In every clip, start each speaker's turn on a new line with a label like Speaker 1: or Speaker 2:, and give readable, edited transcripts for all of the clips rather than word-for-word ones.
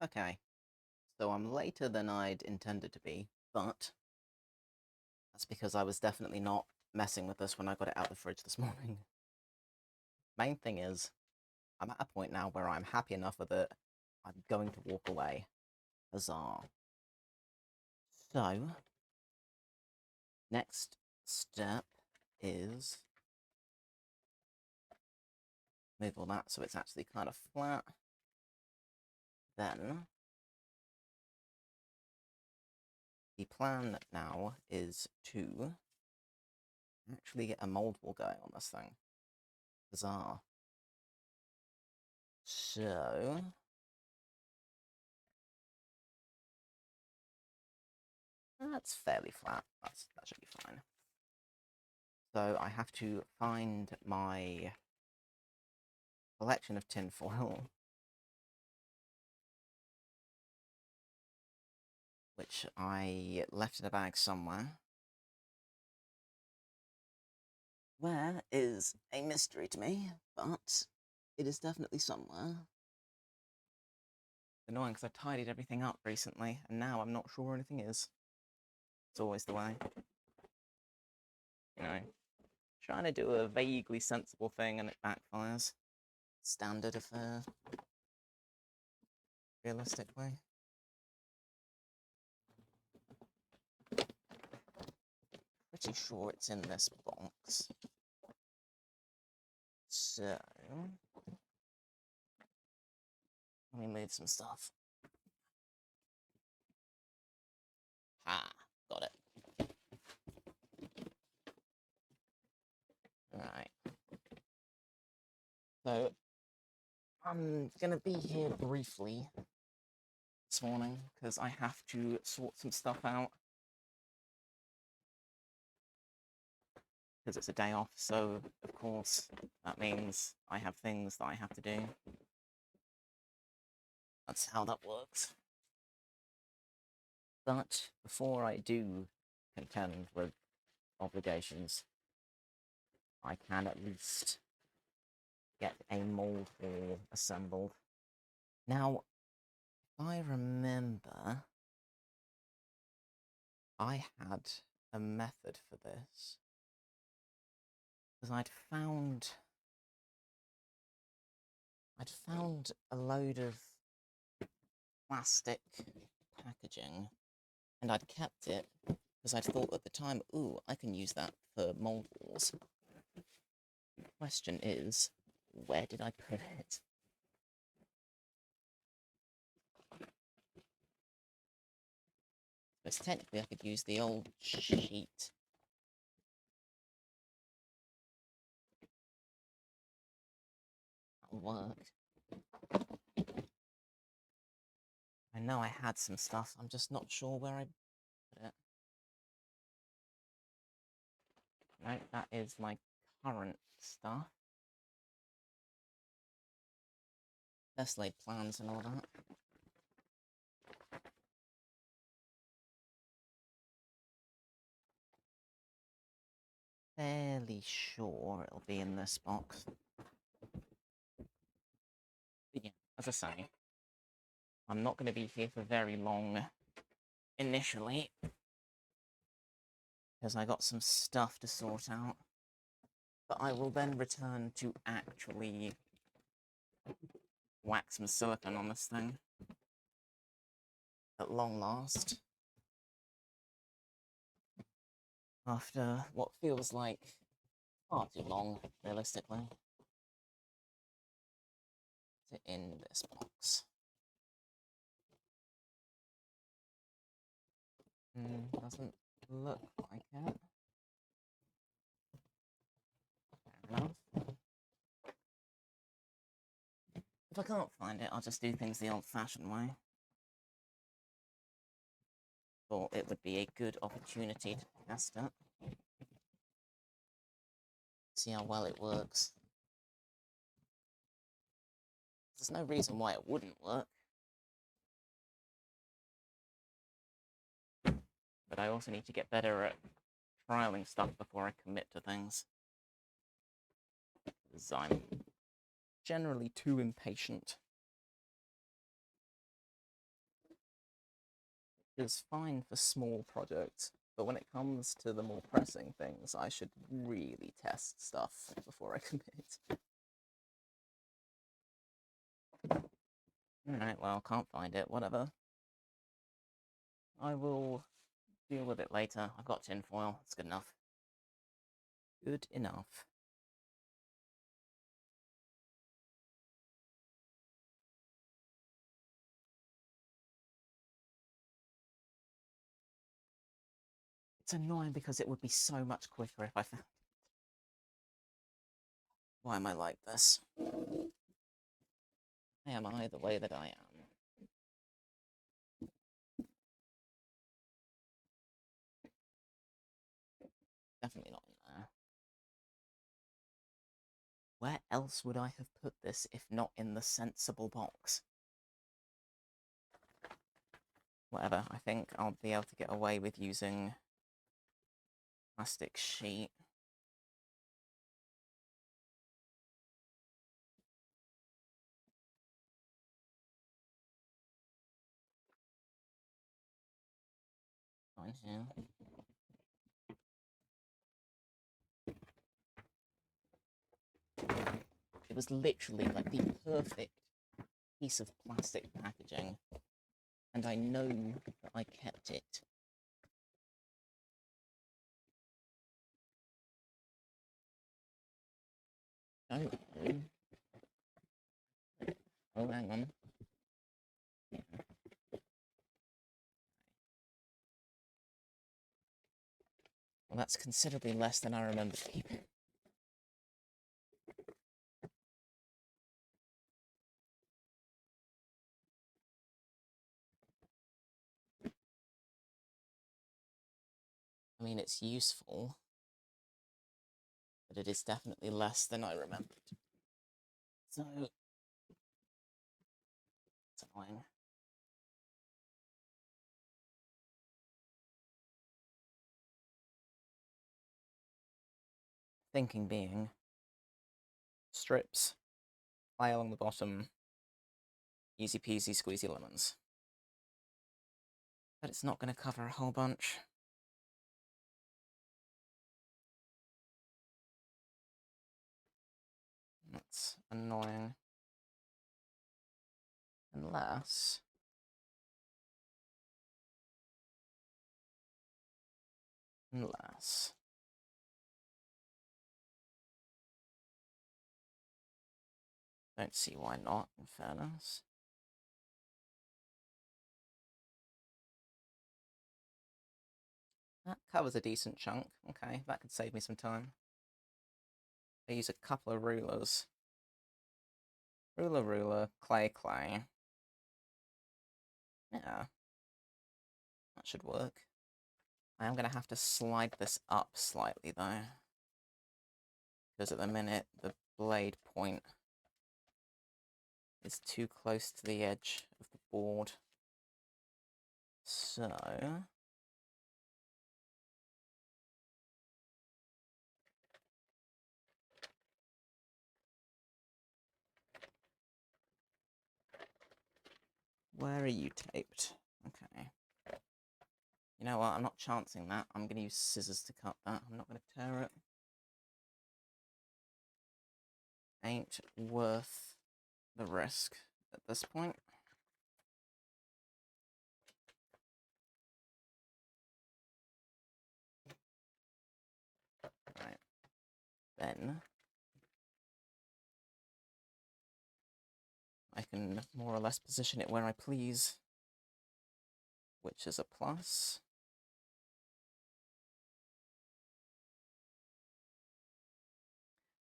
Speaker 1: Okay, so I'm later than I'd intended to be, but that's because I was definitely not messing with this when I got it out of the fridge this morning. Main thing is, I'm at a point now where I'm happy enough with it, I'm going to walk away. Huzzah. So, next step is move all that so it's actually kind of flat. Then, the plan now is to actually get a mold wall going on this thing. Huzzah. So, that's fairly flat. That should be fine. So I have to find my collection of tinfoil, which I left in a bag somewhere. Where is a mystery to me, but it is definitely somewhere. Annoying because I tidied everything up recently, and now I'm not sure where anything is. It's always the way. You know, trying to do a vaguely sensible thing and it backfires. Standard affair. Realistically. Pretty sure it's in this box. So, let me move some stuff. Ha! Got it. Alright. So, I'm gonna be here briefly this morning, because I have to sort some stuff out. Because it's a day off, so, of course, that means I have things that I have to do. That's how that works. But, before I do contend with obligations, I can at least get a mold hall assembled. Now, if I remember, I had a method for this. Because I'd found a load of plastic packaging, and I'd kept it because I'd thought at the time, ooh, I can use that for mold walls. The question is, where did I put it? Because technically I could use the old sheet. That'll work. I know I had some stuff, I'm just not sure where I put it. No, that is my current stuff. Best laid plans and all that. Fairly sure it'll be in this box. But yeah, as I say, I'm not going to be here for very long initially, because I got some stuff to sort out. But I will then return to actually whack some silicone on this thing. At long last. After what feels like far too long, realistically. To in this box. Doesn't look like it. Fair enough. If I can't find it, I'll just do things the old-fashioned way. Thought it would be a good opportunity to test it. See how well it works. There's no reason why it wouldn't work. But I also need to get better at trialing stuff before I commit to things. Because I'm generally too impatient. is fine for small projects, but when it comes to the more pressing things, I should really test stuff before I commit. Alright, well, can't find it, whatever. I will deal with it later. I've got tinfoil, it's good enough. Good enough. It's annoying because it would be so much quicker if I found... Why am I like this? Why am I the way that I am? Definitely not in there. Where else would I have put this if not in the sensible box? Whatever, I think I'll be able to get away with using plastic sheet. Fine here. It was literally like the perfect piece of plastic packaging, and I know that I kept it. Oh, oh, hang on. Well, that's considerably less than I remember keeping. I mean, it's useful, but it is definitely less than I remembered. So, it's annoying. Thinking being, strips, lie along the bottom, easy peasy squeezy lemons. But it's not going to cover a whole bunch. That's annoying. Unless... Don't see why not, in fairness. That covers a decent chunk. Okay, that could save me some time. I use a couple of rulers. Ruler, clay. Yeah. That should work. I am going to have to slide this up slightly, though. Because at the minute, the blade point is too close to the edge of the board. So... Where are you taped? Okay. You know what, I'm not chancing that. I'm going to use scissors to cut that. I'm not going to tear it. Ain't worth the risk at this point. Right. Then I can more or less position it where I please, which is a plus.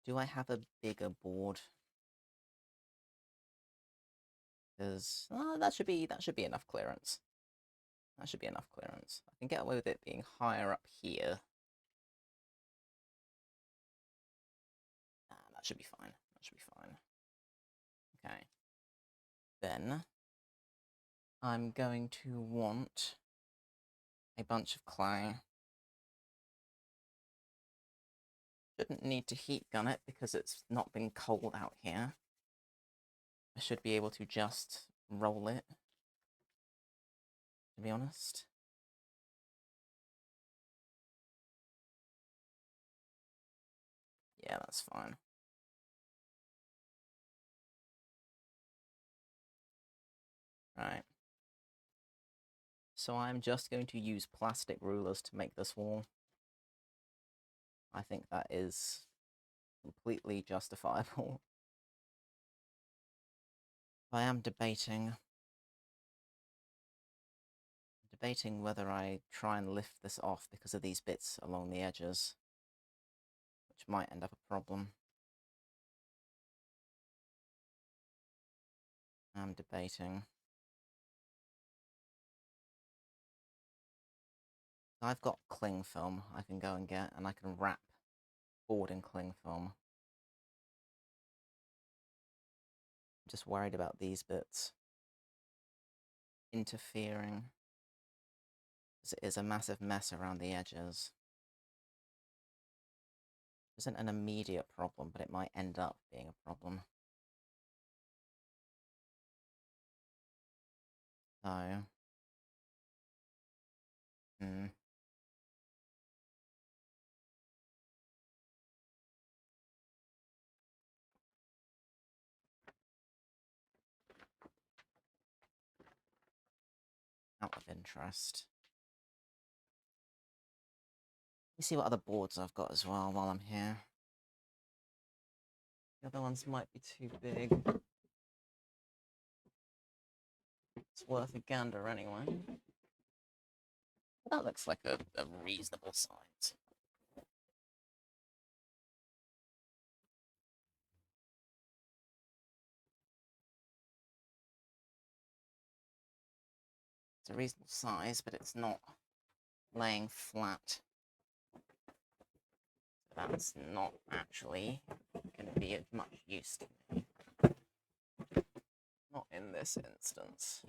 Speaker 1: Do I have a bigger board? Because that should be enough clearance. That should be enough clearance. I can get away with it being higher up here. That should be fine. That should be fine. Okay. Then I'm going to want a bunch of clay. Shouldn't need to heat gun it because it's not been cold out here. I should be able to just roll it to be honest. Yeah, that's fine. Right. So I'm just going to use plastic rulers to make this wall. I think that is completely justifiable. I am debating whether I try and lift this off because of these bits along the edges, which might end up a problem. I'm debating. I've got cling film I can go and get, and I can wrap board in cling film. I'm just worried about these bits interfering, because it is a massive mess around the edges. It isn't an immediate problem, but it might end up being a problem. So, out of interest. Let me see what other boards I've got as well while I'm here. The other ones might be too big. It's worth a gander anyway. That looks like a reasonable size. It's a reasonable size, but it's not laying flat. That's not actually going to be of much use to me. Not in this instance.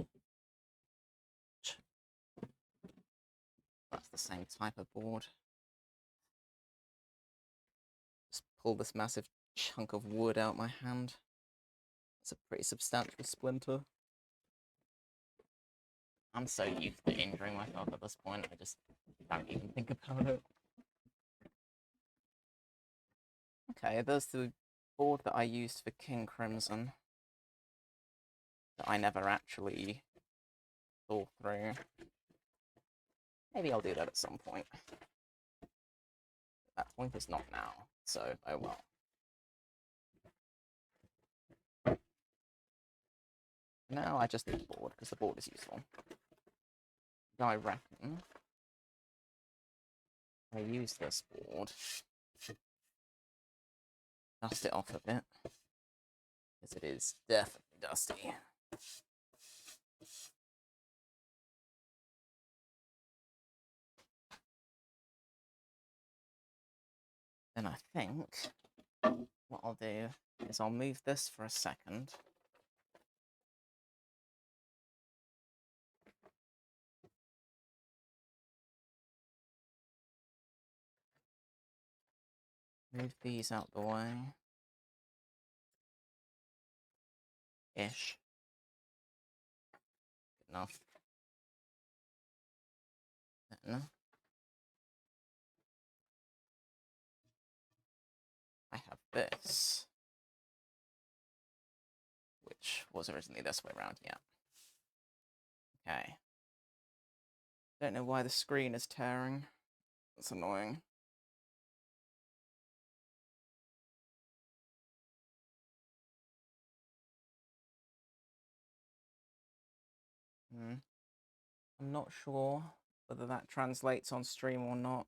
Speaker 1: That's the same type of board. Just pull this massive chunk of wood out my hand. It's a pretty substantial splinter. I'm so used to injuring myself at this point, I just don't even think about it. Okay, there's the board that I used for King Crimson that I never actually saw through. Maybe I'll do that at some point. That point is not now, so oh well. Now I just need the board, because the board is useful. I reckon I use this board, dust it off a bit, because it is definitely dusty. Then I think what I'll do is I'll move this for a second. Move these out the way. Ish. Good enough. Then I have this, which was originally this way around, yeah. Okay. Don't know why the screen is tearing. That's annoying. I'm not sure whether that translates on stream or not.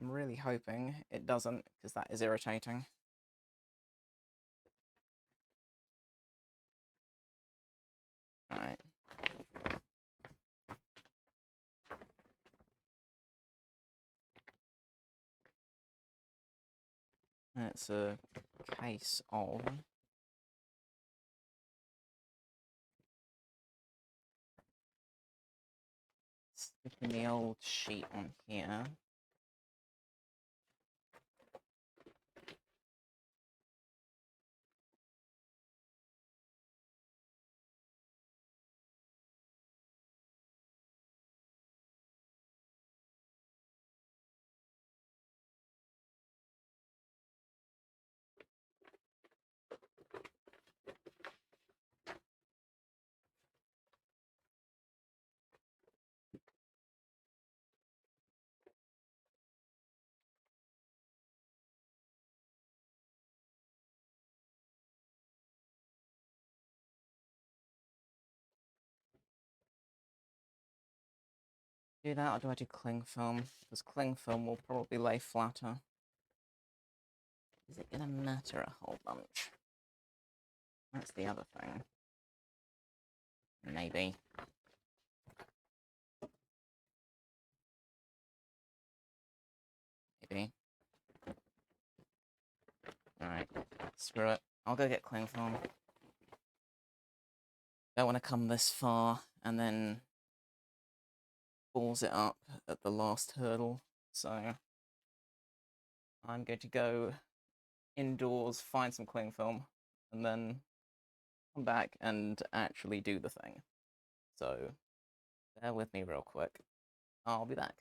Speaker 1: I'm really hoping it doesn't, because that is irritating. Alright. It's a case of sticking the old sheet on here. Do that, or do I do cling film? Because cling film will probably lay flatter. Is it gonna matter a whole bunch? That's the other thing. Maybe. Maybe. Alright, screw it. I'll go get cling film. Don't want to come this far and then balls it up at the last hurdle. So I'm going to go indoors, find some cling film, and then come back and actually do the thing. So bear with me real quick. I'll be back.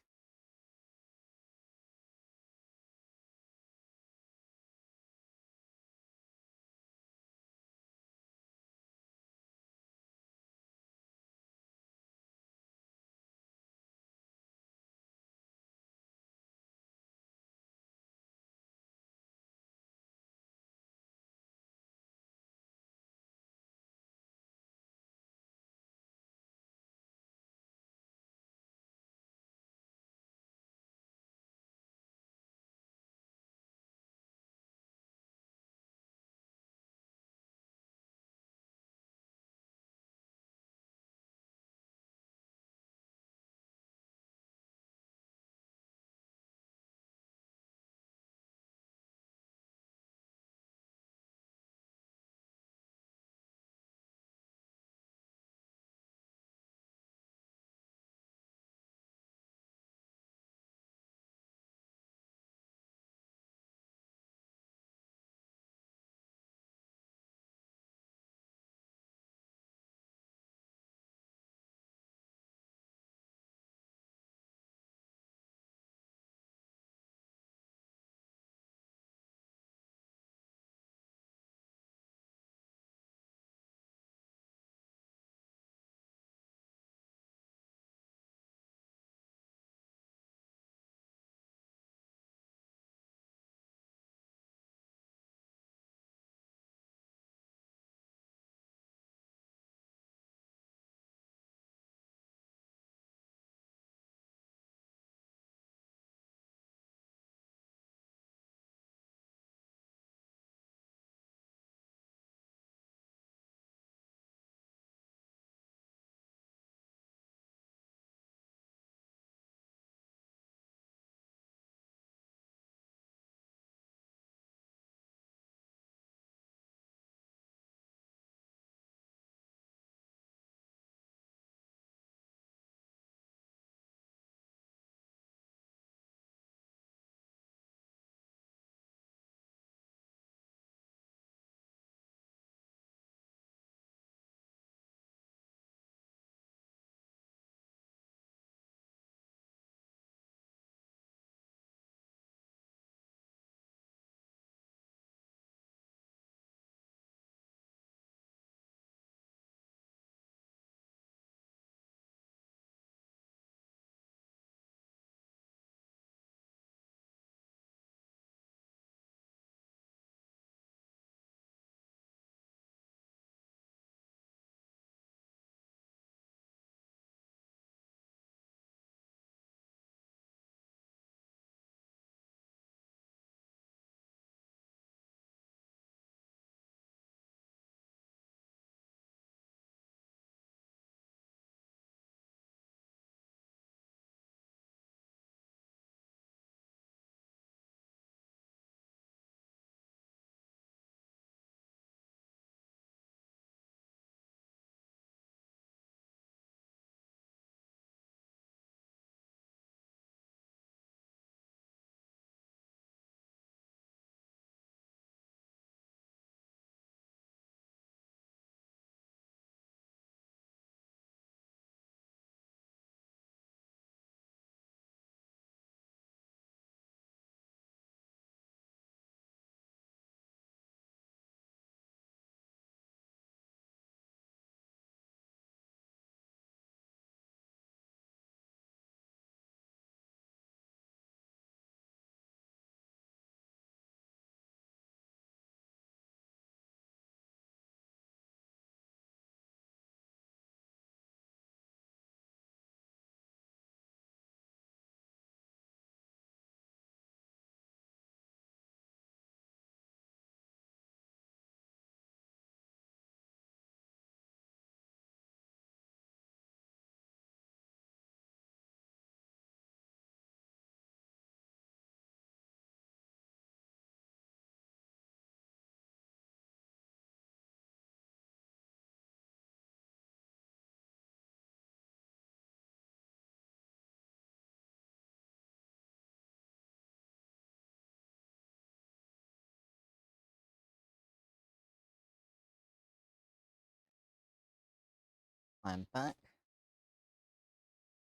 Speaker 1: I'm back,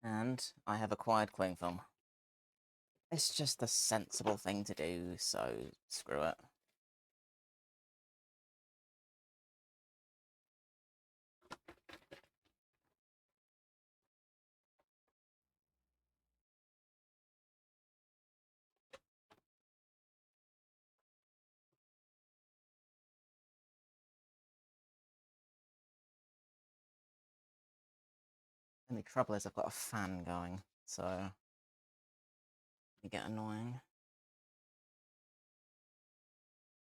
Speaker 1: and I have acquired cling film. It's just the sensible thing to do, so screw it. The only trouble is I've got a fan going, so it get annoying.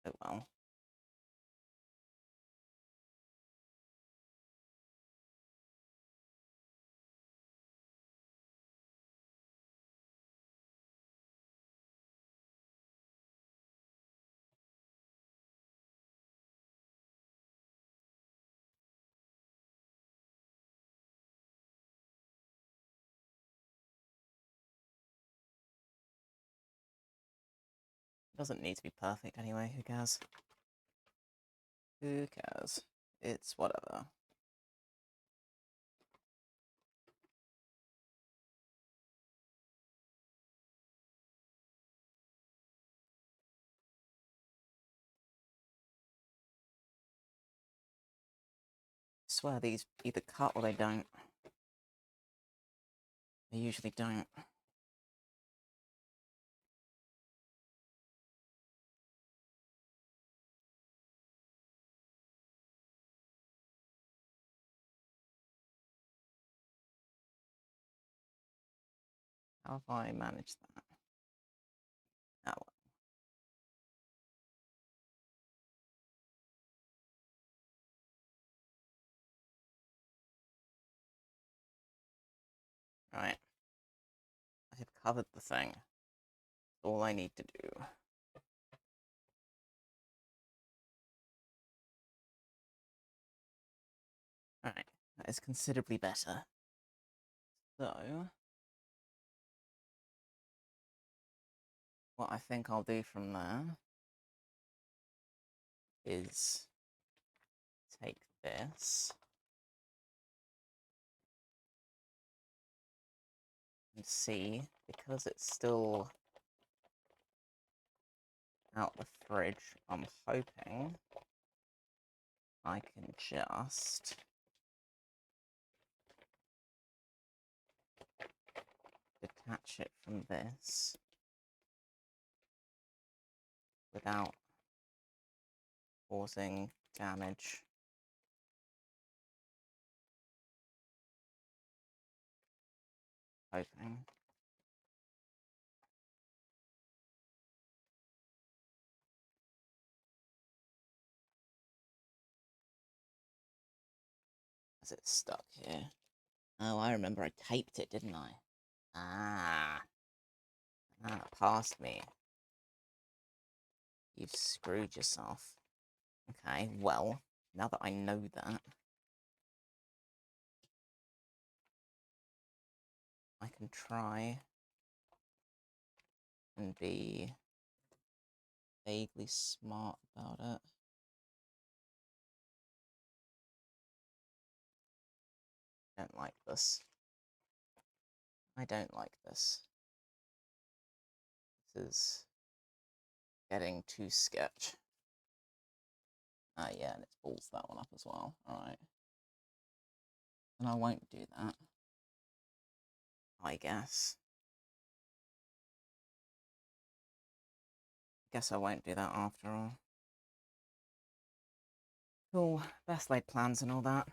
Speaker 1: Oh well. It doesn't need to be perfect anyway, who cares? Who cares? It's whatever. I swear these either cut or they don't. They usually don't. How have I managed that? Oh well. Right. I have covered the thing. All I need to do. Alright, that is considerably better. So, what I think I'll do from there is take this and see, because it's still out the fridge, I'm hoping I can just detach it from this without causing damage. Hoping. As it's stuck here. Oh, I remember I taped it, didn't I? Ah. Past me. You've screwed yourself. Okay, well, now that I know that, I can try and be vaguely smart about it. I don't like this. I don't like this. This is getting too sketch. Yeah, and it's balls that one up as well. Alright. And I won't do that. I guess. Guess I won't do that after all. Cool. Best laid plans and all that.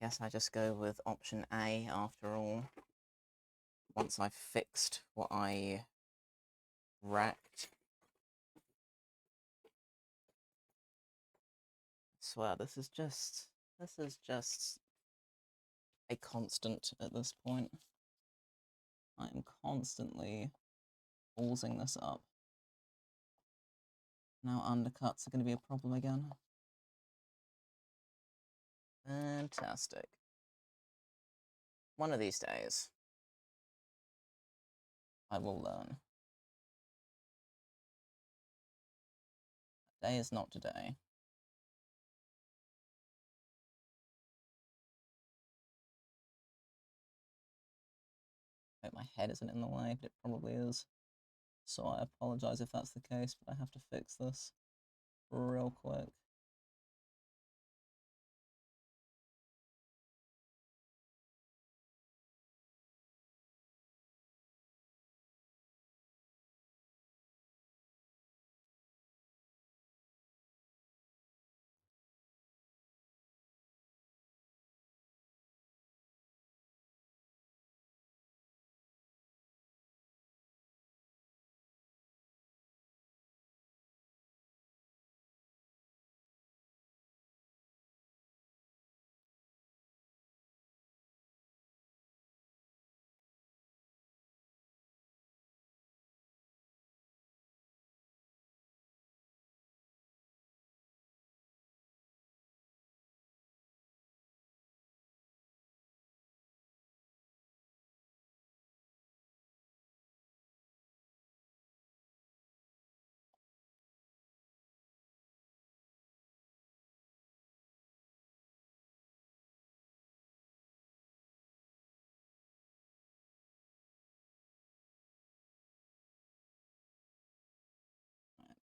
Speaker 1: Guess I just go with option A after all. Once I've fixed what I wrecked. I swear, this is just a constant at this point. I am constantly ballsing this up. Now undercuts are going to be a problem again. Fantastic. One of these days, I will learn. Today is not today. hope my head isn't in the way, but it probably is. So I apologize if that's the case, but I have to fix this real quick.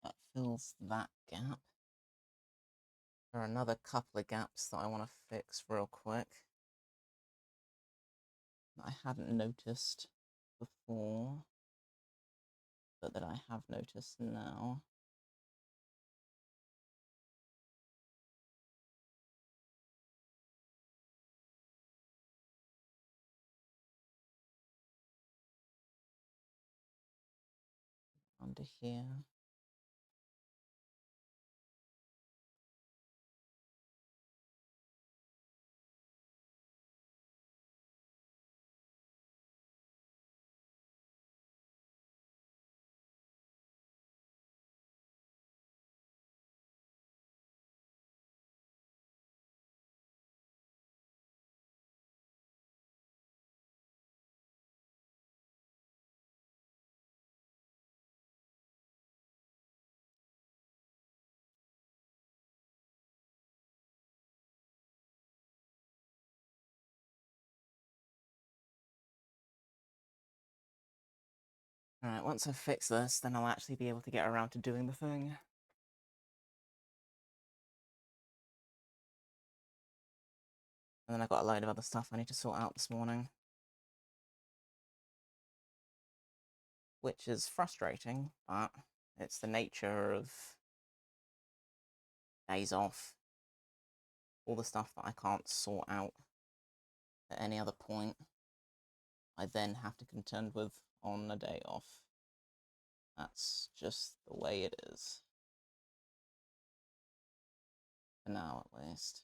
Speaker 1: That fills that gap. There are another couple of gaps that I want to fix real quick that I hadn't noticed before, but that I have noticed now. Under here. Alright, once I've fixed this, then I'll actually be able to get around to doing the thing. And then I've got a load of other stuff I need to sort out this morning. Which is frustrating, but it's the nature of days off. All the stuff that I can't sort out at any other point, I then have to contend with on a day off. That's just the way it is. For now, at least.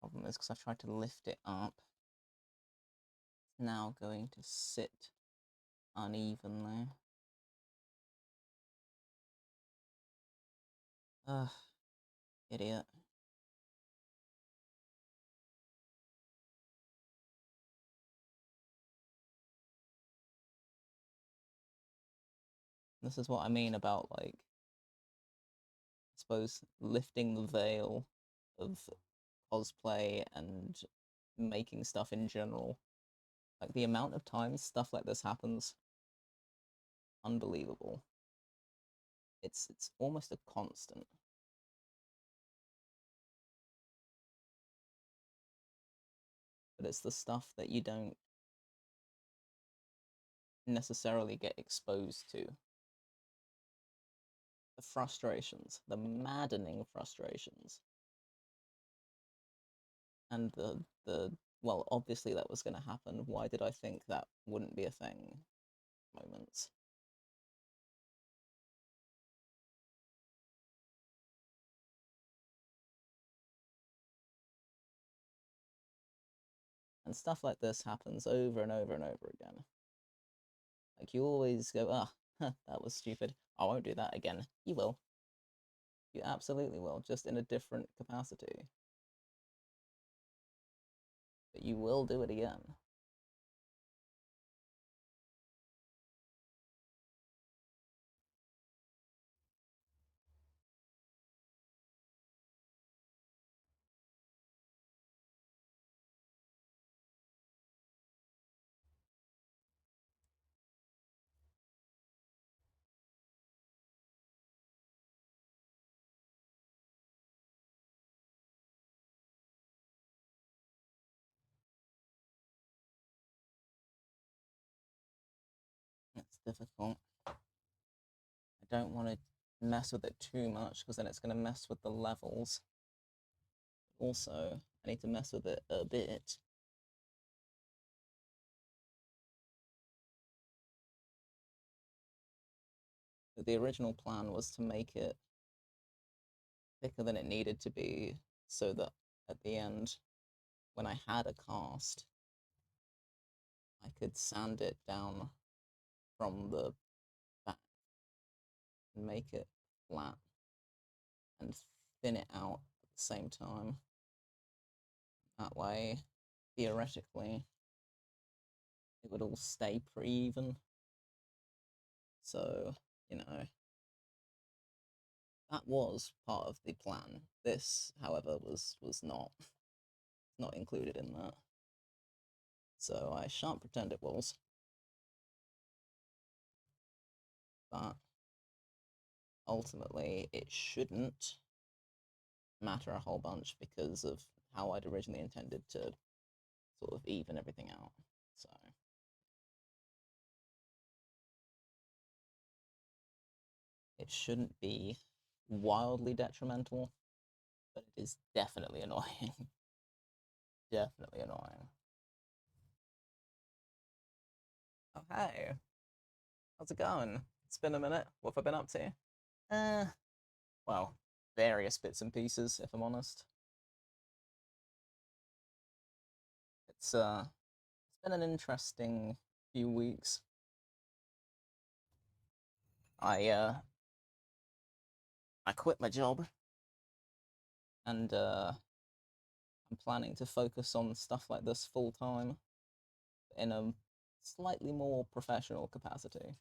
Speaker 1: Problem is, because I tried to lift it up, it's now going to sit unevenly. Ugh, idiot. This is what I mean about, like, I suppose, lifting the veil of cosplay and making stuff in general. Like, the amount of times stuff like this happens, unbelievable. It's almost a constant. But it's the stuff that you don't necessarily get exposed to. The frustrations, the maddening frustrations. And the well, obviously that was going to happen. Why did I think that wouldn't be a thing? Moments. And stuff like this happens over and over and over again. Like, you always go, ah, that was stupid. I won't do that again. You will. You absolutely will, just in a different capacity. But you will do it again. It's difficult. I don't want to mess with it too much because then it's going to mess with the levels. Also, I need to mess with it a bit. The original plan was to make it thicker than it needed to be so that at the end, when I had a cast, I could sand it down from the back and make it flat and thin it out at the same time. That way, theoretically, it would all stay pretty even. So, you know, that was part of the plan. This, however, was not included in that. So I shan't pretend it was. But ultimately, it shouldn't matter a whole bunch because of how I'd originally intended to sort of even everything out. So it shouldn't be wildly detrimental, but it is definitely annoying. Definitely annoying. Oh, hey. How's it going? It's been a minute. What have I been up to? Well, various bits and pieces, if I'm honest. It's been an interesting few weeks. I quit my job and I'm planning to focus on stuff like this full time in a slightly more professional capacity.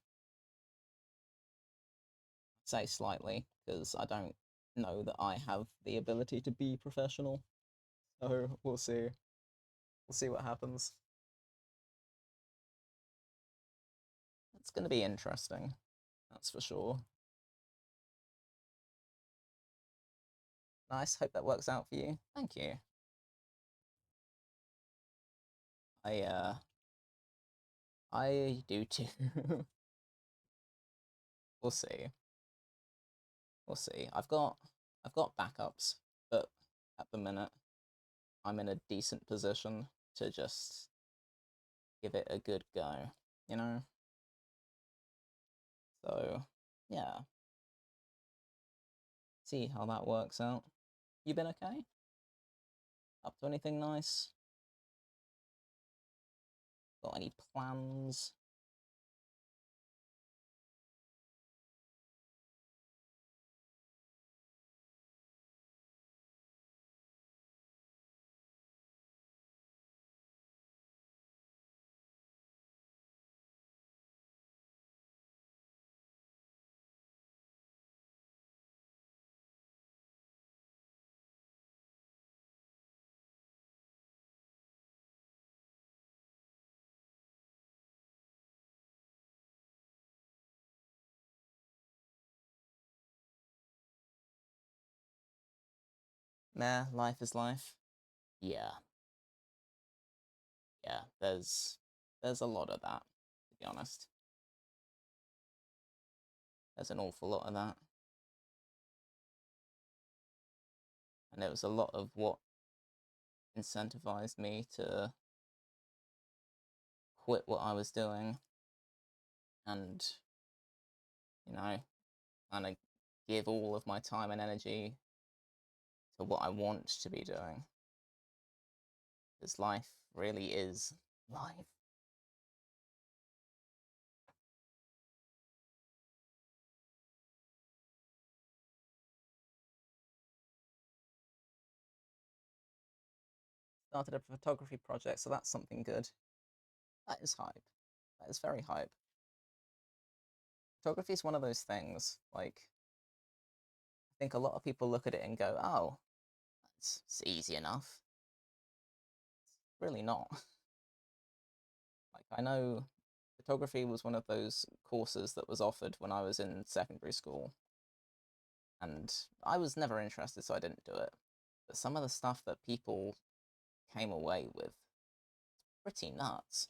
Speaker 1: Say slightly because I don't know that I have the ability to be professional. So we'll see. We'll see what happens. It's going to be interesting. That's for sure. Nice. Hope that works out for you. Thank you. I uh I do too. We'll see. We'll see. I've got backups, but at the minute I'm in a decent position to just give it a good go, you know? So, yeah. See how that works out. You been okay? Up to anything nice? Got any plans? Meh, life is life. Yeah, yeah, there's a lot of that, to be honest. There's an awful lot of that. And it was a lot of what incentivized me to quit what I was doing and, you know, kind of give all of my time and energy to what I want to be doing. Because life really is life. Started a photography project, so that's something good. That is hype. That is very hype. Photography is one of those things, like, I think a lot of people look at it and go, oh, it's easy enough. It's really not. Like, I know photography was one of those courses that was offered when I was in secondary school, and I was never interested, so I didn't do it. But some of the stuff that people came away with, pretty nuts.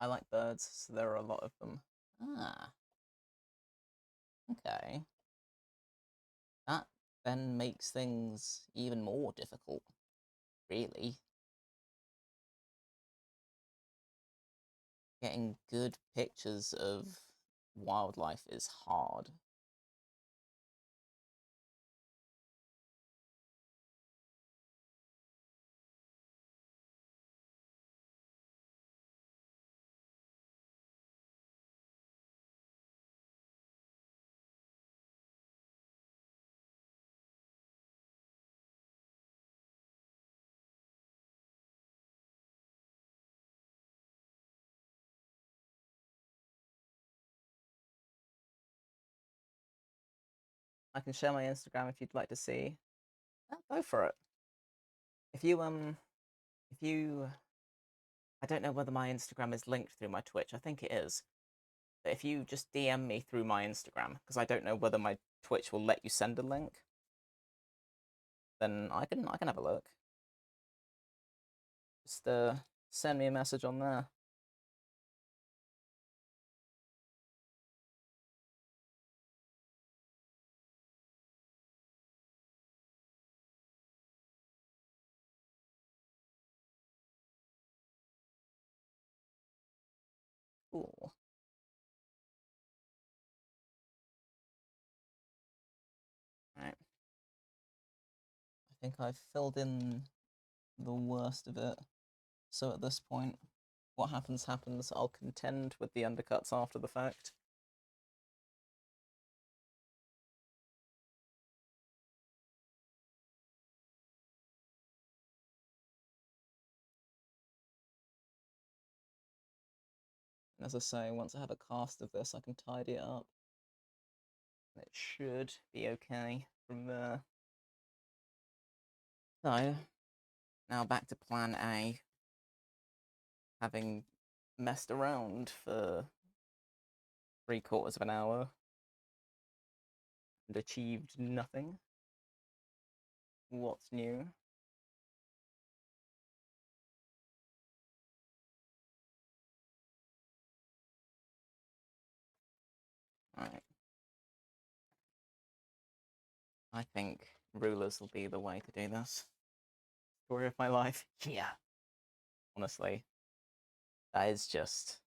Speaker 1: I like birds, so there are a lot of them. Ah, okay. That then makes things even more difficult, really. Getting good pictures of wildlife is hard. I can share my Instagram if you'd like to see. Go for it. If you if you I don't know whether my Instagram is linked through my Twitch. I think it is. But if you just DM me through my Instagram, because I don't know whether my Twitch will let you send a link, then I can have a look. Just send me a message on there. Cool. Right. I think I've filled in the worst of it. So at this point, what happens happens. I'll contend with the undercuts after the fact. And as I say, once I have a cast of this, I can tidy it up. And it should be okay from there. So, now back to plan A. Having messed around for 3/4 of an hour and achieved nothing. What's new? Alright. I think rulers will be the way to do this. Story of my life. Yeah. Honestly. That is just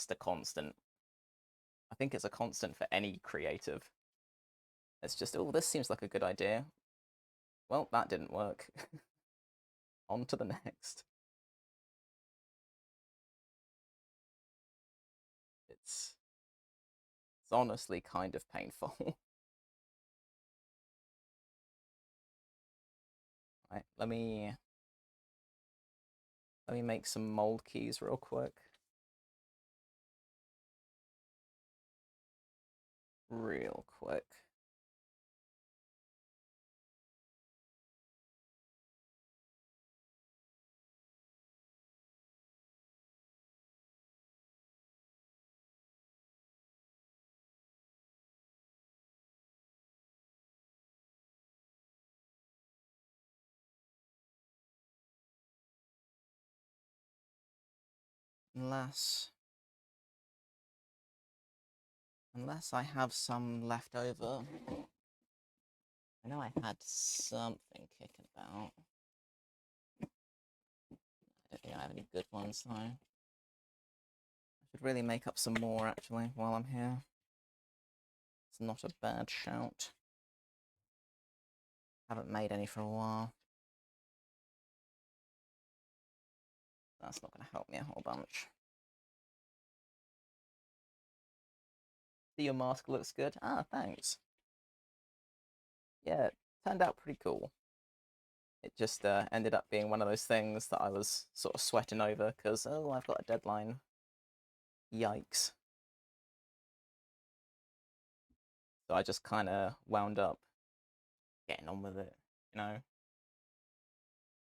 Speaker 1: a constant. I think it's a constant for any creative. It's just, oh, this seems like a good idea. Well, that didn't work. On to the next. It's honestly kind of painful. Right, let me make some mold keys real quick. Real quick. Unless I have some left over. I know I had something kicking about. I don't think I have any good ones though. I Could really make up some more, actually, while I'm here. It's not a bad shout. Haven't made any for a while. That's not going to help me a whole bunch. Your mask looks good. Ah, thanks. Yeah, it turned out pretty cool. It just ended up being one of those things that I was sort of sweating over because, oh, I've got a deadline. Yikes. So I just kind of wound up getting on with it, you know?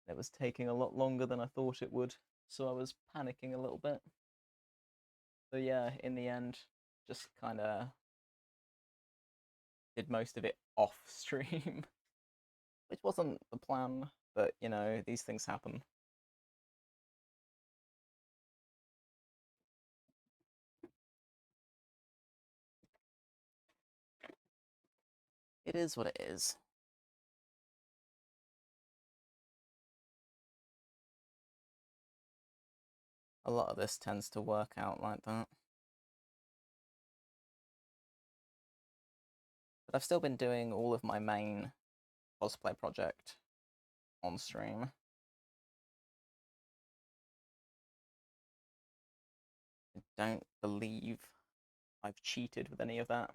Speaker 1: It was taking a lot longer than I thought it would, so I was panicking a little bit. So yeah, in the end, just kind of did most of it off stream, which wasn't the plan, but you know, these things happen. It is what it is. A lot of this tends to work out like that. But I've still been doing all of my main cosplay project on stream. I don't believe I've cheated with any of that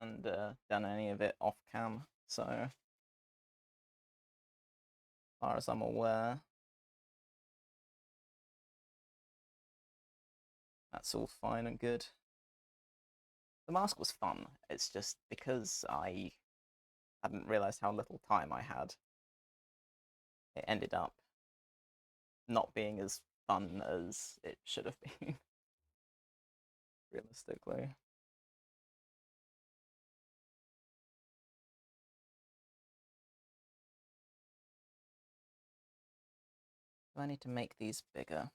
Speaker 1: and done any of it off cam, so as far as I'm aware, that's all fine and good. The mask was fun, it's just because I hadn't realised how little time I had, it ended up not being as fun as it should have been, realistically. Do I need to make these bigger?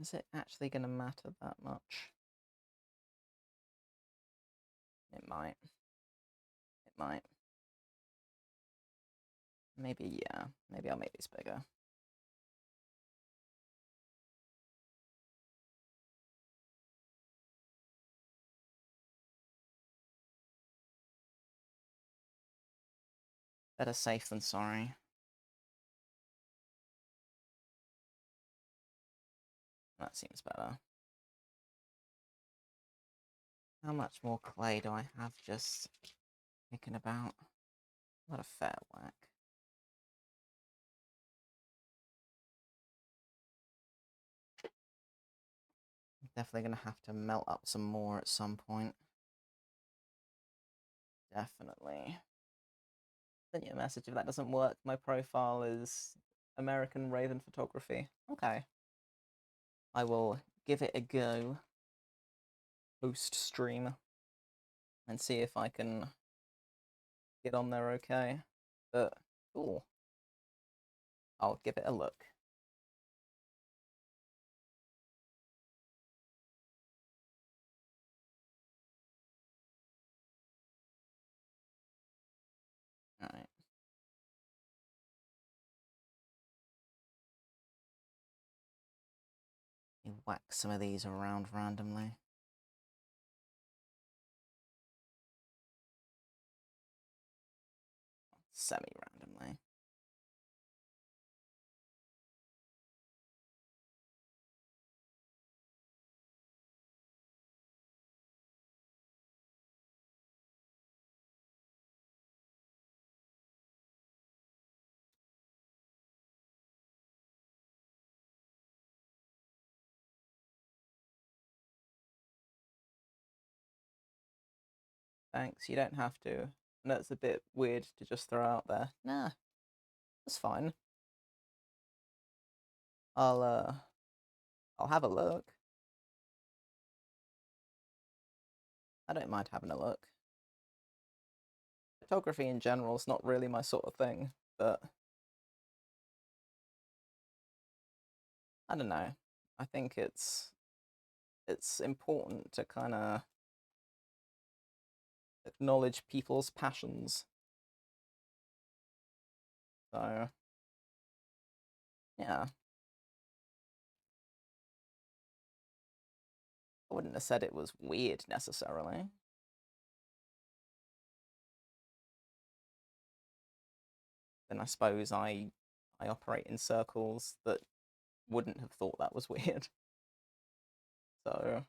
Speaker 1: Is it actually going to matter that much? It might. It might. Maybe, yeah. Maybe I'll make these bigger. Better safe than sorry. That seems better. How much more clay do I have just kicking about? What a fair whack. I'm definitely going to have to melt up some more at some point. Definitely. Send you a message if that doesn't work. My profile is American Raven Photography. Okay. I will give it a go post stream and see if I can get on there okay. But, cool. I'll give it a look. Alright. You whack some of these around randomly. Semi-randomly. Thanks, you don't have to. And that's a bit weird to just throw out there. Nah, that's fine. I'll have a look. I don't mind having a look. Photography in general is not really my sort of thing, but I don't know. I think it's important to kind of acknowledge people's passions. So Yeah. I wouldn't have said it was weird necessarily. Then I suppose I operate in circles that wouldn't have thought that was weird. So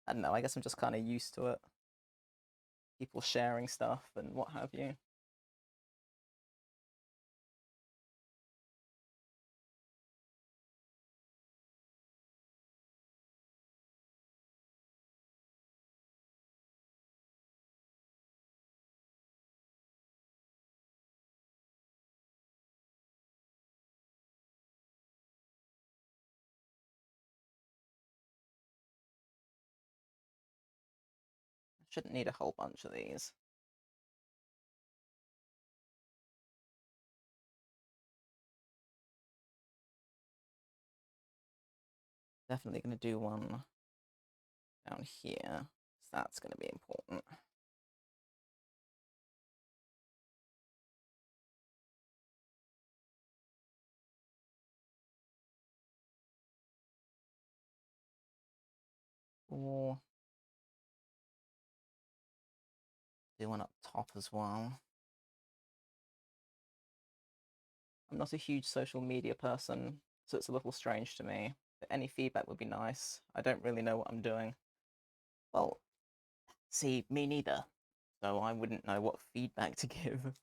Speaker 1: I don't know, I guess I'm just kind of used to it. People sharing stuff and what have you. I shouldn't need a whole bunch of these. Definitely going to do one down here. So that's going to be important. Or do one up top as well. I'm not a huge social media person, so it's a little strange to me. But any feedback would be nice. I don't really know what I'm doing. Well, see, me neither. So I wouldn't know what feedback to give.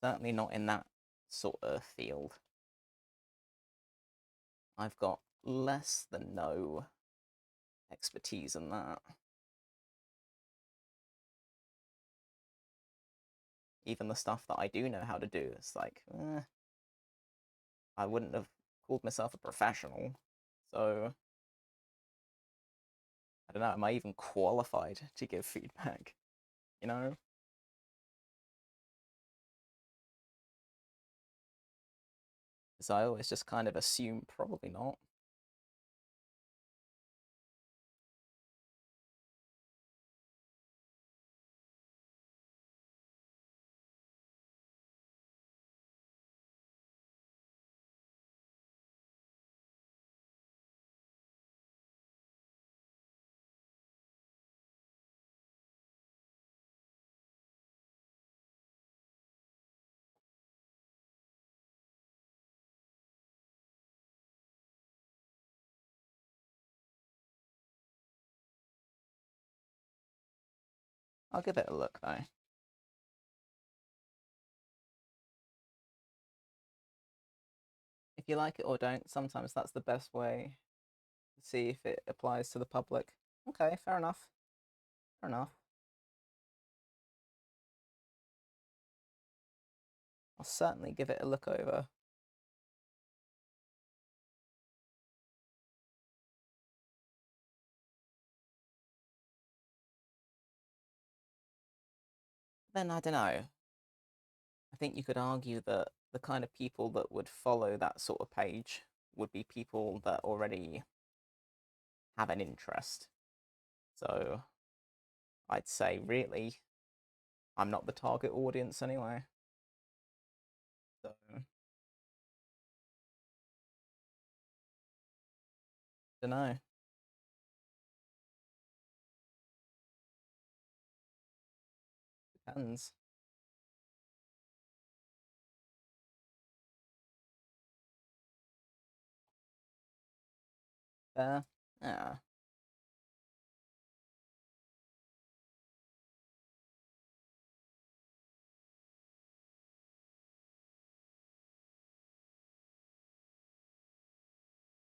Speaker 1: Certainly not in that sort of field. I've got less than no expertise in that. Even the stuff that I do know how to do, it's like, I wouldn't have called myself a professional. So, I don't know, am I even qualified to give feedback? You know? So I always just kind of assume probably not. I'll give it a look though. If you like it or don't, sometimes that's the best way to see if it applies to the public. Okay, fair enough. Fair enough. I'll certainly give it a look over. Then I don't know. I think you could argue that the kind of people that would follow that sort of page would be people that already have an interest. So I'd say, really, I'm not the target audience anyway. So, don't know. Depends. Yeah.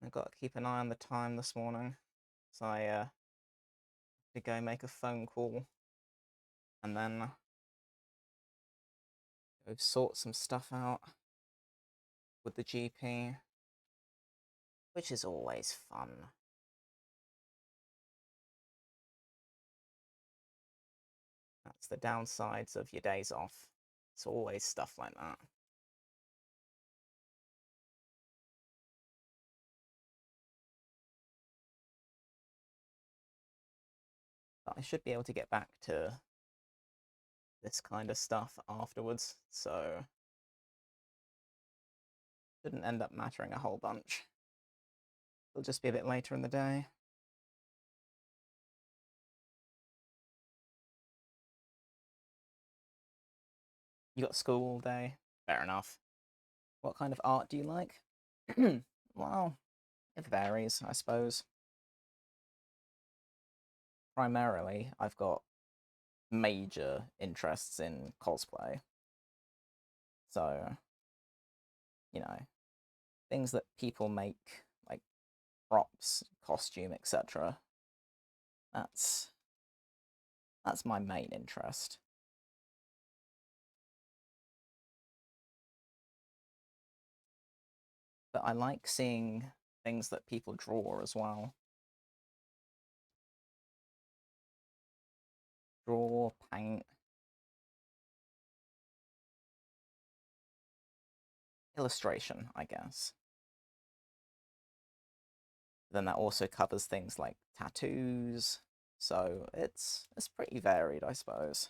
Speaker 1: I've got to keep an eye on the time this morning. So I to go make a phone call and then go sort some stuff out with the GP, which is always fun. That's the downsides of your days off. It's always stuff like that. But I should be able to get back to this kind of stuff afterwards, so didn't end up mattering a whole bunch. It'll just be a bit later in the day. You got school all day? Fair enough. What kind of art do you like? Well, it varies, I suppose. Primarily, I've got major interests in cosplay. So, you know, things that people make, like props, costume, etc. That's my main interest. But I like seeing things that people draw as well. Draw, paint, illustration, I guess. Then that also covers things like tattoos, so it's pretty varied, I suppose.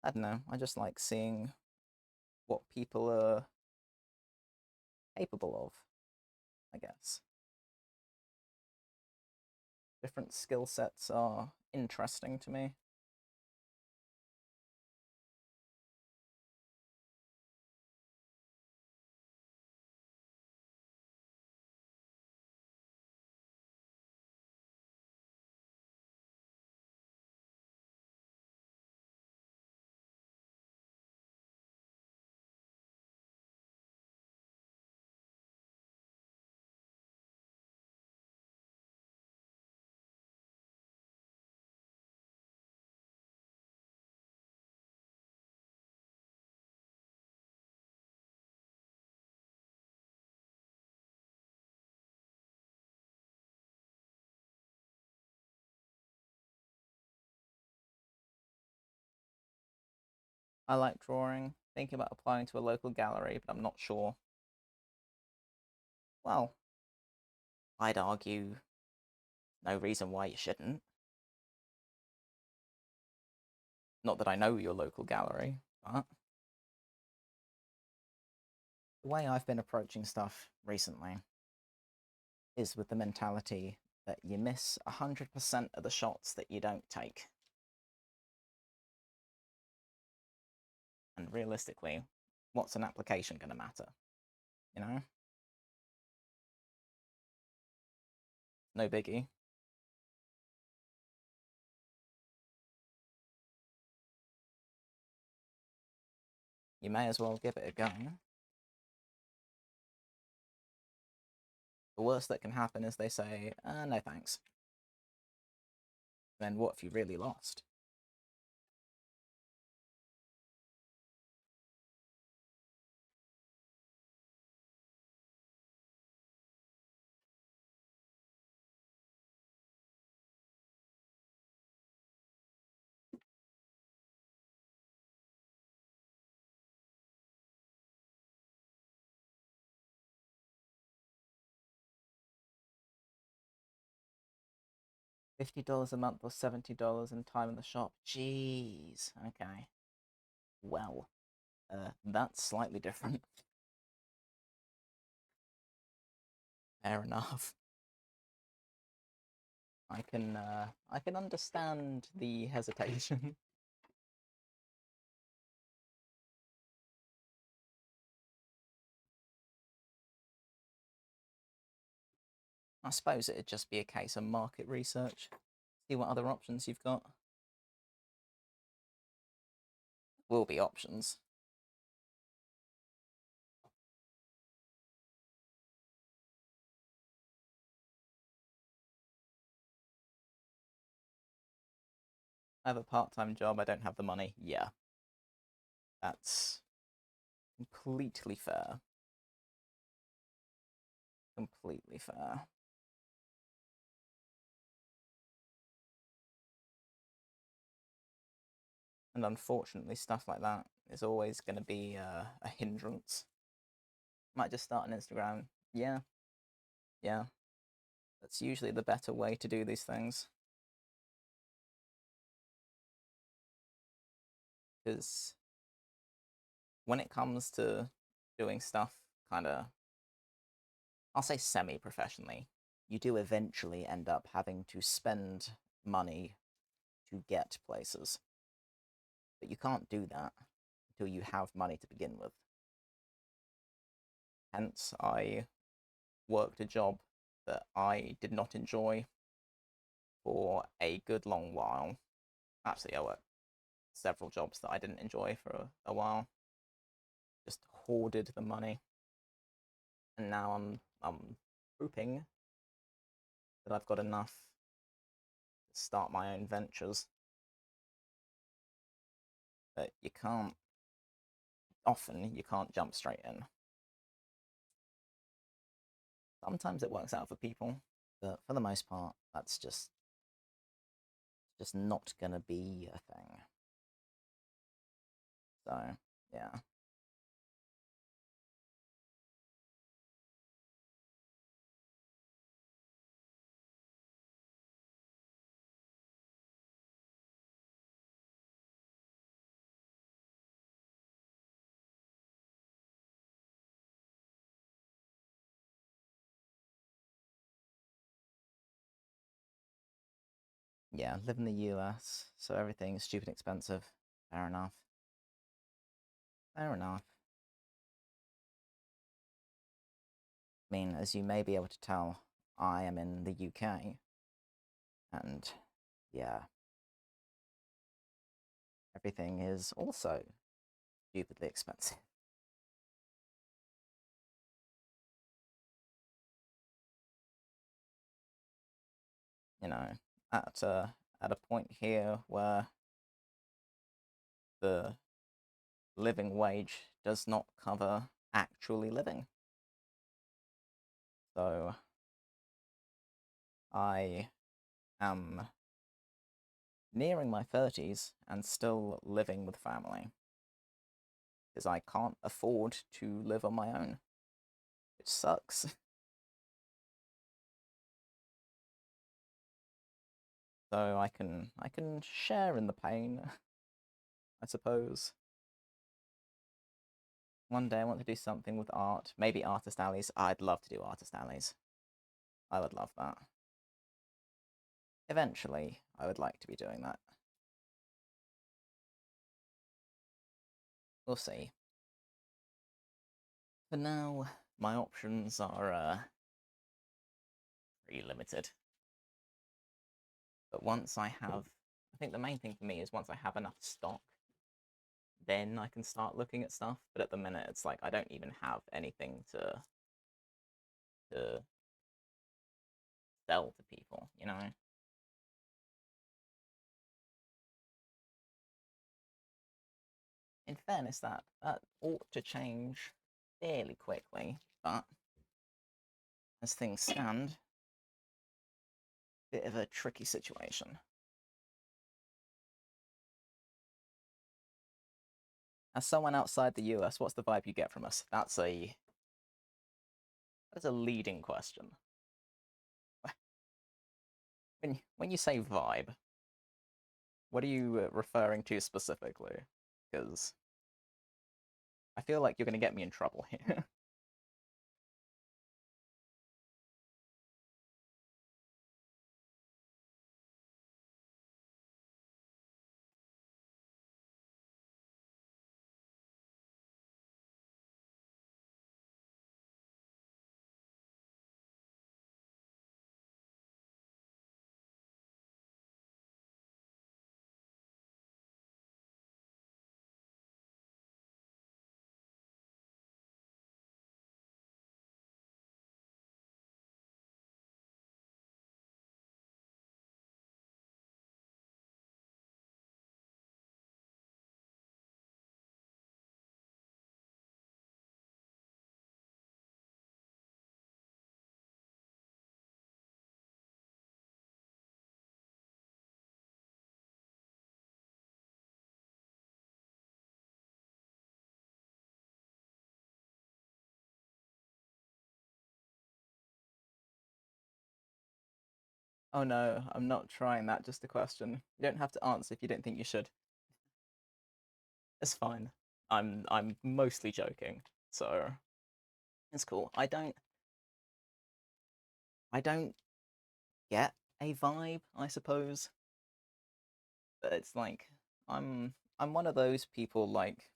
Speaker 1: I don't know, I just like seeing what people are capable of, I guess. Different skill sets are interesting to me. I like drawing, thinking about applying to a local gallery, but I'm not sure. Well, I'd argue no reason why you shouldn't. Not that I know your local gallery, but the way I've been approaching stuff recently is with the mentality that you miss 100% of the shots that you don't take. And realistically, what's an application going to matter? You know? No biggie. You may as well give it a go. The worst that can happen is they say, no thanks. Then what if you really lost? $50 a month or $70 in time in the shop. Jeez. Okay. Well, that's slightly different. Fair enough. I can understand the hesitation. I suppose it'd just be a case of market research. See what other options you've got. Will be options. I have a part-time job, I don't have the money. Yeah, that's completely fair. Completely fair. And unfortunately, stuff like that is always going to be a hindrance. Might just start an Instagram. Yeah, yeah. That's usually the better way to do these things. Because when it comes to doing stuff kind of, I'll say semi professionally, you do eventually end up having to spend money to get places. But you can't do that until you have money to begin with. Hence, I worked a job that I did not enjoy for a good long while. Actually, I worked several jobs that I didn't enjoy for a while. Just hoarded the money, and now I'm hoping that I've got enough to start my own ventures. But you can't. Often you can't jump straight in. Sometimes it works out for people, but for the most part, that's just not gonna be a thing. So yeah. Yeah, live in the US, so everything's stupid expensive. Fair enough. Fair enough. I mean, as you may be able to tell, I am in the UK, and yeah, everything is also stupidly expensive. You know, at a point here where the living wage does not cover actually living. So I am nearing my 30s and still living with family because I can't afford to live on my own, which sucks. So I can share in the pain, I suppose. One day I want to do something with art, maybe artist alleys. I'd love to do artist alleys. I would love that. Eventually, I would like to be doing that. We'll see. For now, my options are pretty limited. But once I think the main thing for me is once I have enough stock, then I can start looking at stuff. But at the minute, it's like I don't even have anything to sell to people, you know? In fairness, that ought to change fairly quickly, but as things stand, bit of a tricky situation. As someone outside the US, what's the vibe you get from us? That's a leading question. When you say vibe, what are you referring to specifically? Because I feel like you're going to get me in trouble here. Oh no, I'm not trying that, just a question. You don't have to answer if you don't think you should. It's fine. I'm mostly joking, so it's cool. I don't get a vibe, I suppose. But it's like I'm one of those people like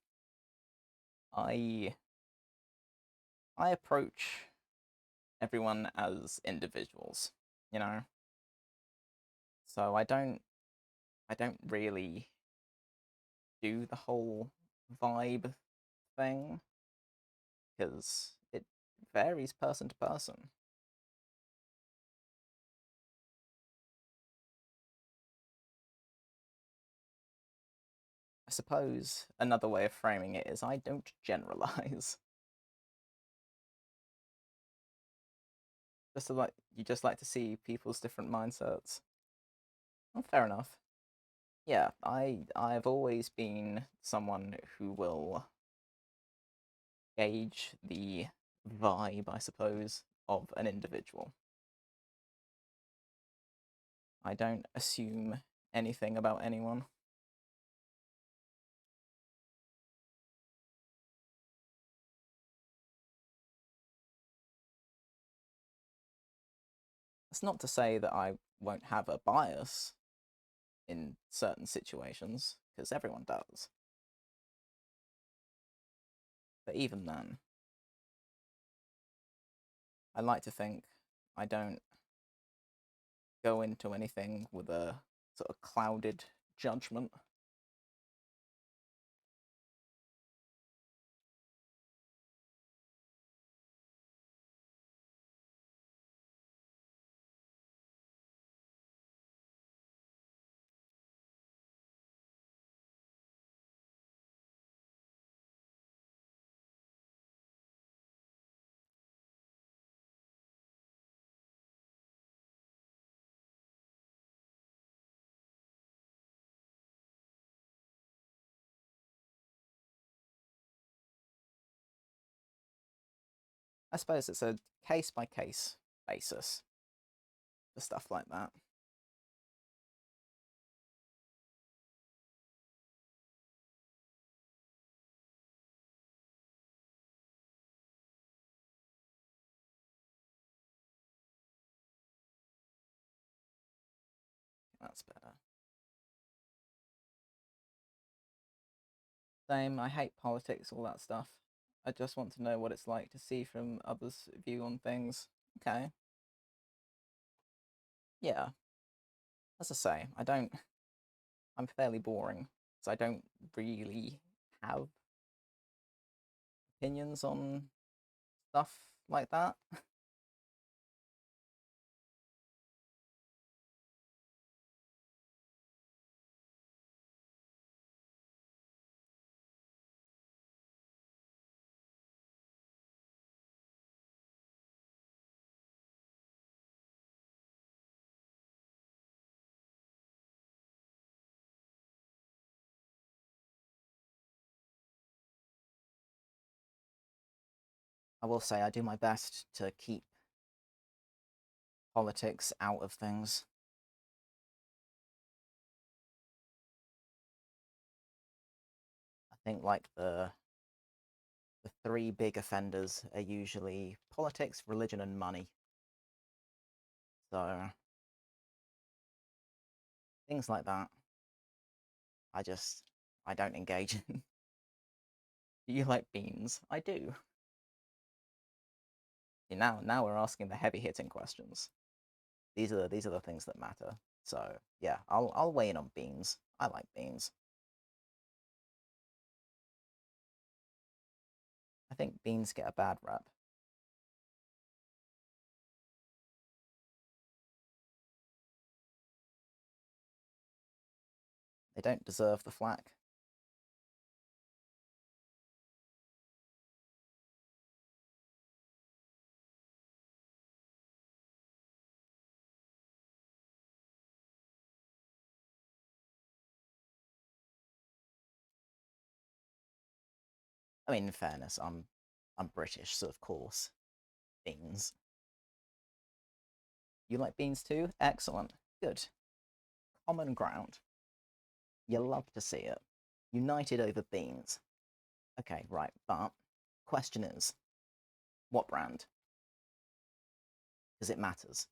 Speaker 1: I I approach everyone as individuals, you know? So I don't really do the whole vibe thing because it varies person to person. I suppose another way of framing it is I don't generalize. Just to like you just like to see people's different mindsets. Well, fair enough. Yeah, I've always been someone who will gauge the vibe, I suppose, of an individual. I don't assume anything about anyone. That's not to say that I won't have a bias in certain situations, because everyone does. But even then, I like to think I don't go into anything with a sort of clouded judgment. I suppose it's a case by case basis for stuff like that. That's better. Same, I hate politics, all that stuff. I just want to know what it's like to see from others' view on things. Okay, yeah. As I say, I'm fairly boring, so I don't really have opinions on stuff like that. I will say I do my best to keep politics out of things. I think like the three big offenders are usually politics, religion, and money. So things like that, I just I don't engage in. Do you like beans? I do. Now we're asking the heavy hitting questions. These are the things that matter. So yeah, I'll weigh in on beans. I like beans. I think beans get a bad rap. They don't deserve the flack. I mean, in fairness, I'm British, so of course beans. You like beans too? Excellent. Good. Common ground. You love to see it. United over beans. Okay, right, but question is, what brand? Because it matters.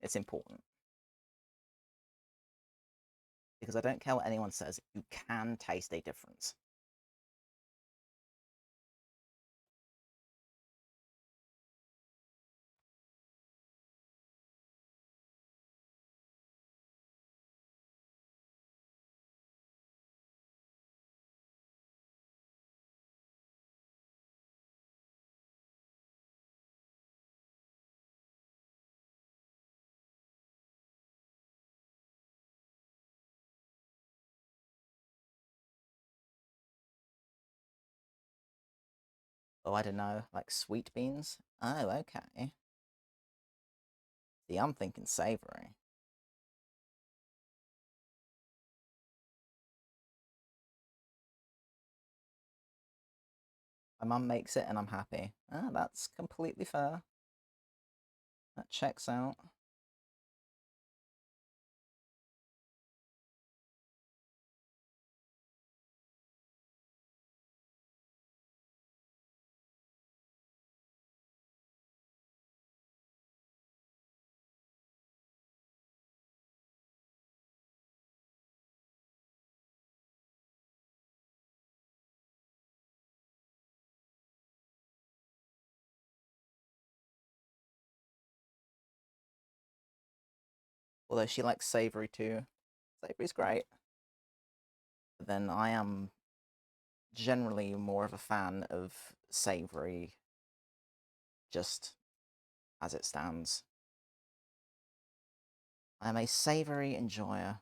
Speaker 1: It's important. Because I don't care what anyone says, you can taste a difference. Oh, I don't know, like sweet beans? Oh, okay. See, I'm thinking savory. My mum makes it and I'm happy. Ah, that's completely fair. That checks out. Although she likes savory too. Savory's great. But then I am generally more of a fan of savory just as it stands. I'm a savory enjoyer.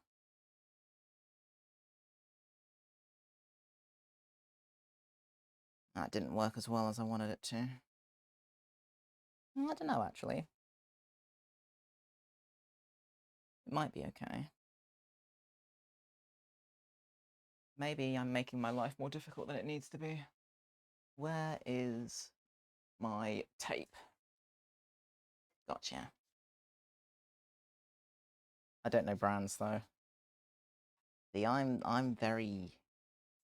Speaker 1: That didn't work as well as I wanted it to. I don't know, actually. It might be okay. Maybe I'm making my life more difficult than it needs to be. Where is my tape? Gotcha. I don't know brands though. See, I'm very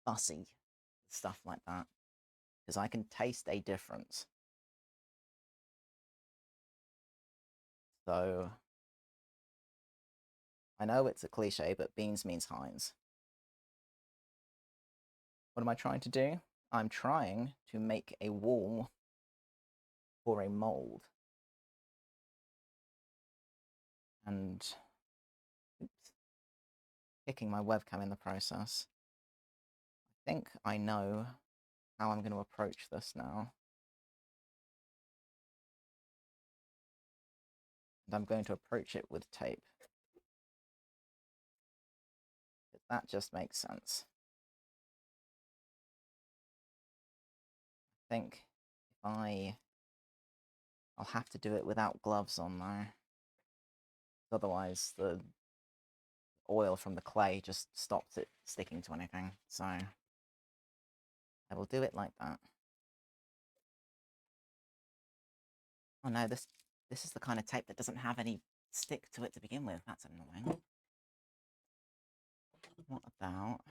Speaker 1: fussy with stuff like that because I can taste a difference. So I know it's a cliche, but beans means Heinz. What am I trying to do? I'm trying to make a wall for a mold. And oops, kicking my webcam in the process. I think I know how I'm going to approach this now. And I'm going to approach it with tape. That just makes sense. I think if I'll have to do it without gloves on though. Otherwise the oil from the clay just stops it sticking to anything. So I will do it like that. Oh no, this is the kind of tape that doesn't have any stick to it to begin with. That's annoying. What about...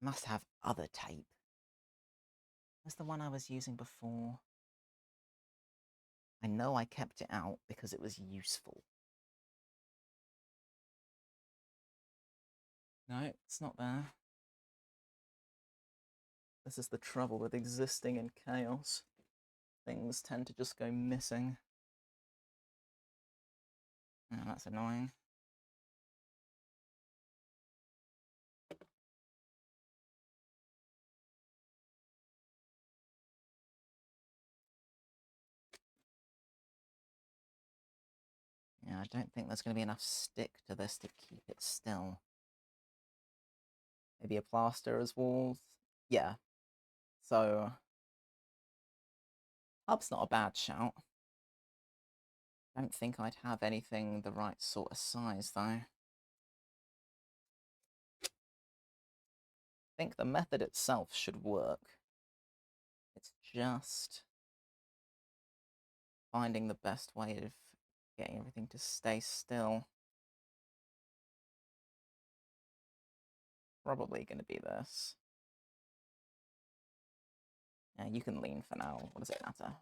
Speaker 1: must have other tape. Where's the one I was using before? I know I kept it out because it was useful. No, it's not there. This is the trouble with existing in chaos. Things tend to just go missing. Oh, that's annoying. Yeah, I don't think there's going to be enough stick to this to keep it still. Maybe a plaster as walls? Yeah. So, hub's not a bad shout. Don't think I'd have anything the right sort of size, though. I think the method itself should work. It's just finding the best way of getting everything to stay still. Probably going to be this. Yeah, you can lean for now. What does it matter?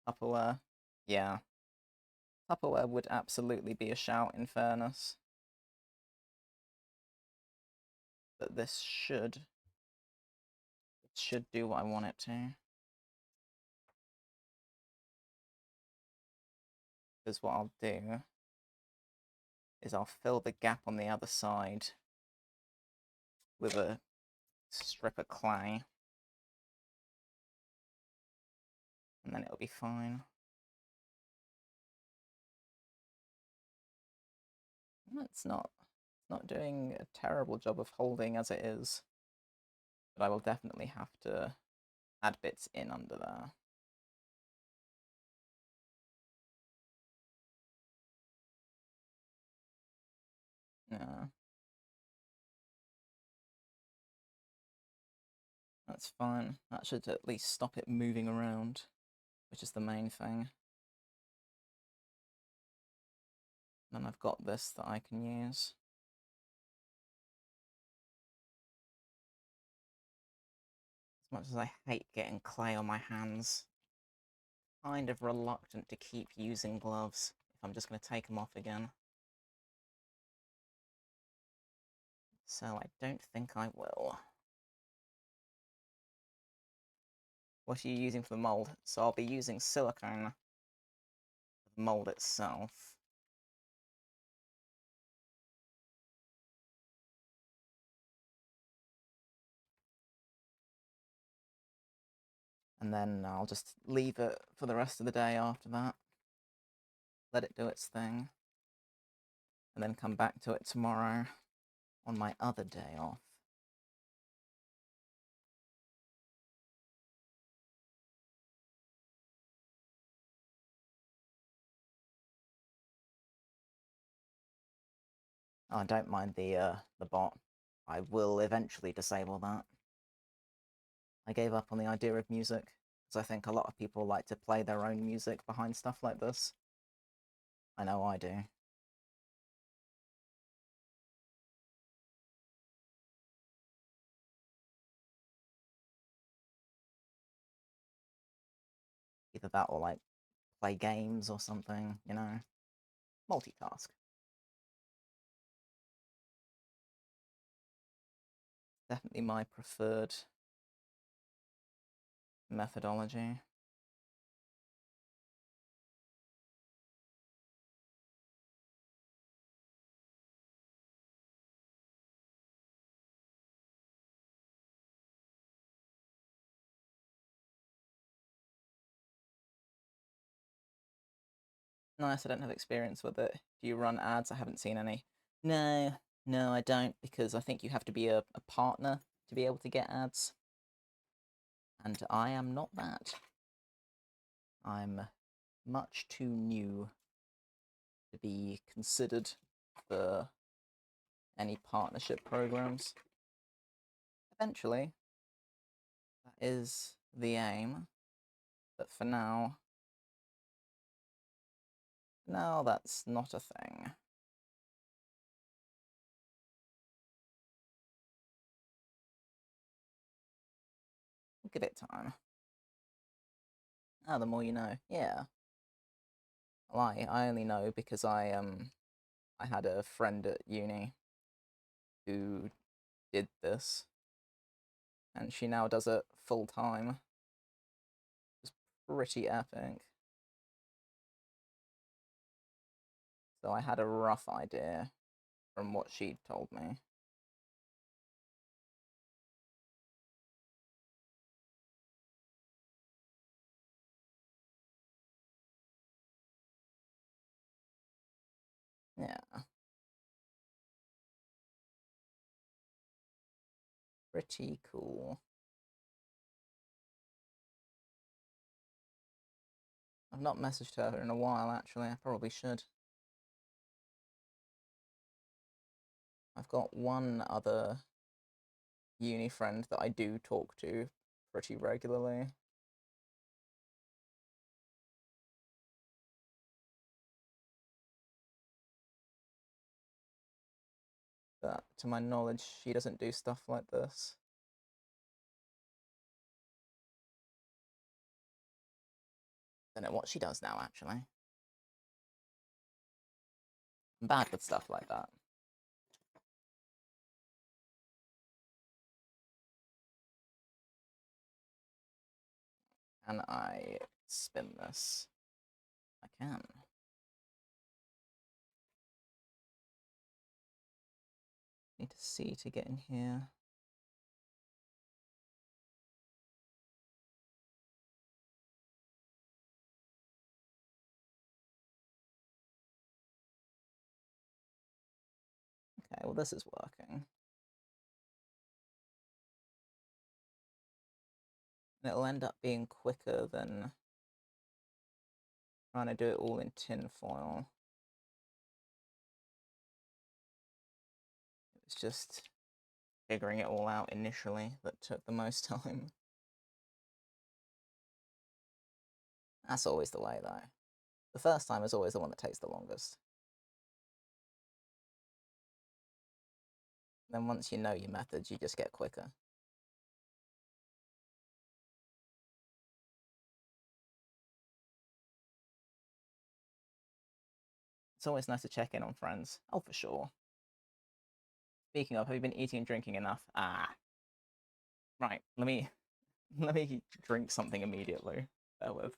Speaker 1: Tupperware? Yeah. Tupperware would absolutely be a shout, in fairness. But this should do what I want it to. Because what I'll do is I'll fill the gap on the other side with a strip of clay. And then it'll be fine. It's not doing a terrible job of holding as it is. But I will definitely have to add bits in under there. Yeah. That's fine. That should at least stop it moving around, which is the main thing. And then I've got this that I can use. As much as I hate getting clay on my hands, kind of reluctant to keep using gloves if I'm just going to take them off again. So I don't think I will. What are you using for the mould? So I'll be using silicone for the mould itself. And then I'll just leave it for the rest of the day after that. Let it do its thing. And then come back to it tomorrow on my other day off. Oh, I don't mind the bot. I will eventually disable that. I gave up on the idea of music, because I think a lot of people like to play their own music behind stuff like this. I know I do. Either that or like play games or something, you know? Multitask. Definitely my preferred methodology. Nice, I don't have experience with it. Do you run ads? I haven't seen any. No, no, I don't, because I think you have to be a partner to be able to get ads. And I am not that. I'm much too new to be considered for any partnership programs. Eventually, that is the aim, but for now, no, that's not a thing. Give it time. Ah, the more you know. Yeah. Well, I only know because I had a friend at uni who did this, and she now does it full time. It's pretty epic. So I had a rough idea from what she told me. Yeah. Pretty cool. I've not messaged her in a while, actually. I probably should. I've got one other uni friend that I do talk to pretty regularly. But to my knowledge, she doesn't do stuff like this. I don't know what she does now, actually. I'm bad with stuff like that. Can I spin this? I can. Need to see to get in here. Okay, well this is working. And it'll end up being quicker than trying to do it all in tin foil. It's just figuring it all out initially that took the most time. That's always the way, though. The first time is always the one that takes the longest. Then once you know your methods, you just get quicker. It's always nice to check in on friends. Oh, for sure. Speaking of, have you been eating and drinking enough? Ah. Right, let me drink something immediately. Bear with.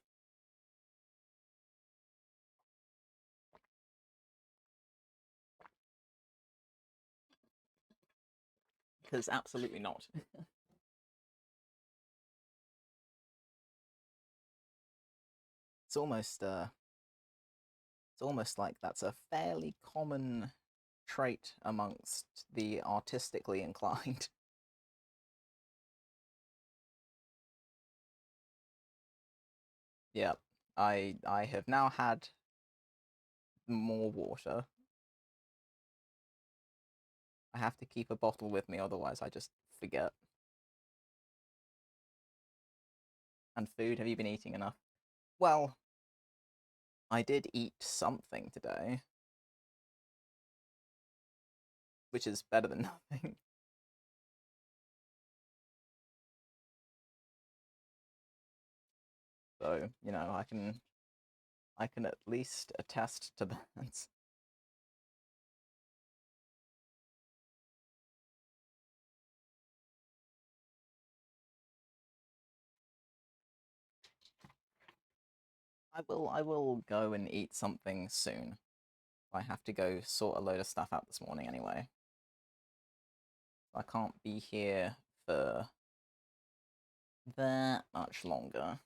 Speaker 1: Because absolutely not. It's almost like that's a fairly common trait amongst the artistically inclined. Yep. I have now had more water. I have to keep a bottle with me, otherwise I just forget. And food, have you been eating enough? Well, I did eat something today, which is better than nothing. So, you know, I can at least attest to that. I will go and eat something soon. I have to go sort a load of stuff out this morning anyway. I can't be here for that much longer.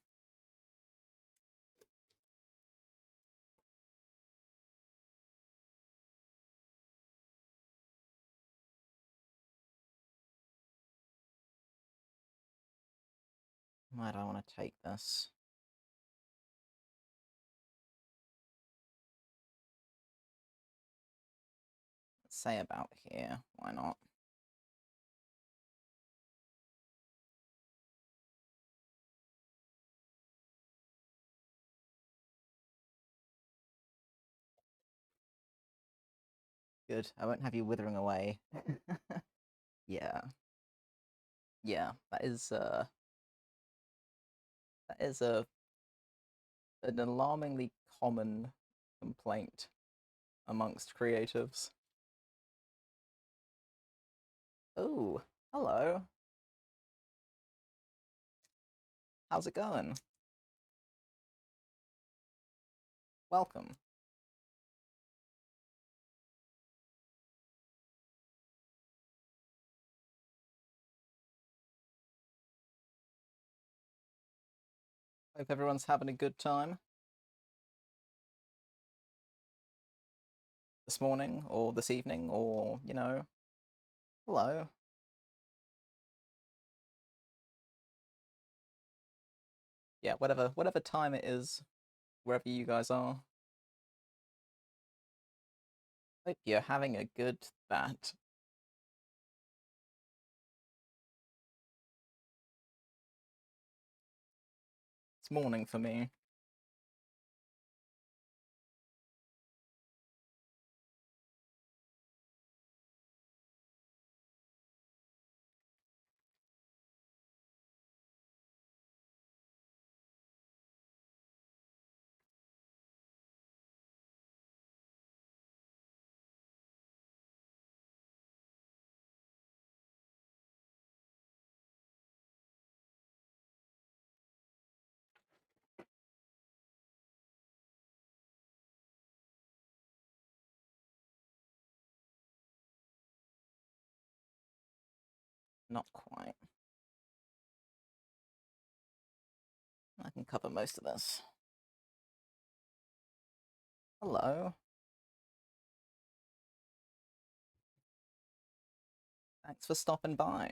Speaker 1: Why do I want to take this? Let's say about here. Why not? Good. I won't have you withering away. Yeah. Yeah, that is a an alarmingly common complaint amongst creatives. Oh, hello. How's it going? Welcome. Hope everyone's having a good time this morning or this evening or, you know, hello. Yeah, whatever time it is, wherever you guys are. Hope you're having a good bat. It's morning for me. Not quite. I can cover most of this. Hello. Thanks for stopping by.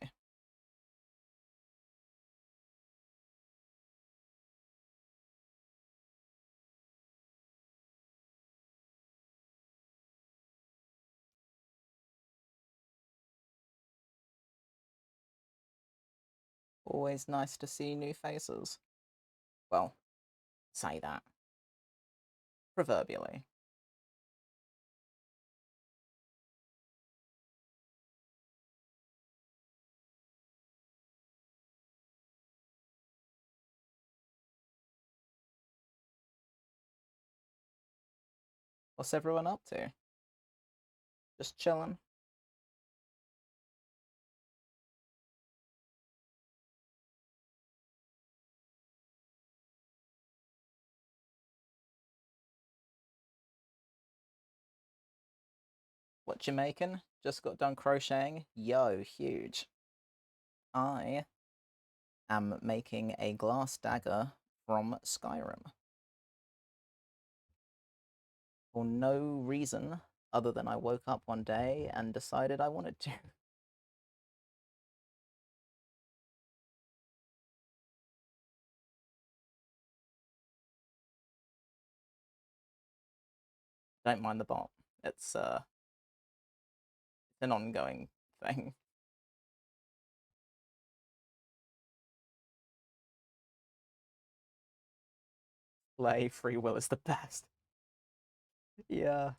Speaker 1: Always nice to see new faces. Well, say that. Proverbially. What's everyone up to? Just chilling? What you making? Just got done crocheting? Yo, huge. I am making a glass dagger from Skyrim. For no reason other than I woke up one day and decided I wanted to. Don't mind the bot. It's an ongoing thing. Play free will is the best. Yeah,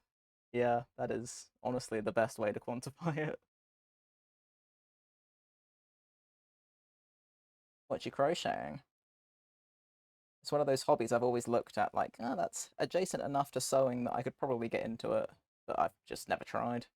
Speaker 1: yeah, that is honestly the best way to quantify it. What you crocheting? It's one of those hobbies I've always looked at like, oh, that's adjacent enough to sewing that I could probably get into it, but I've just never tried.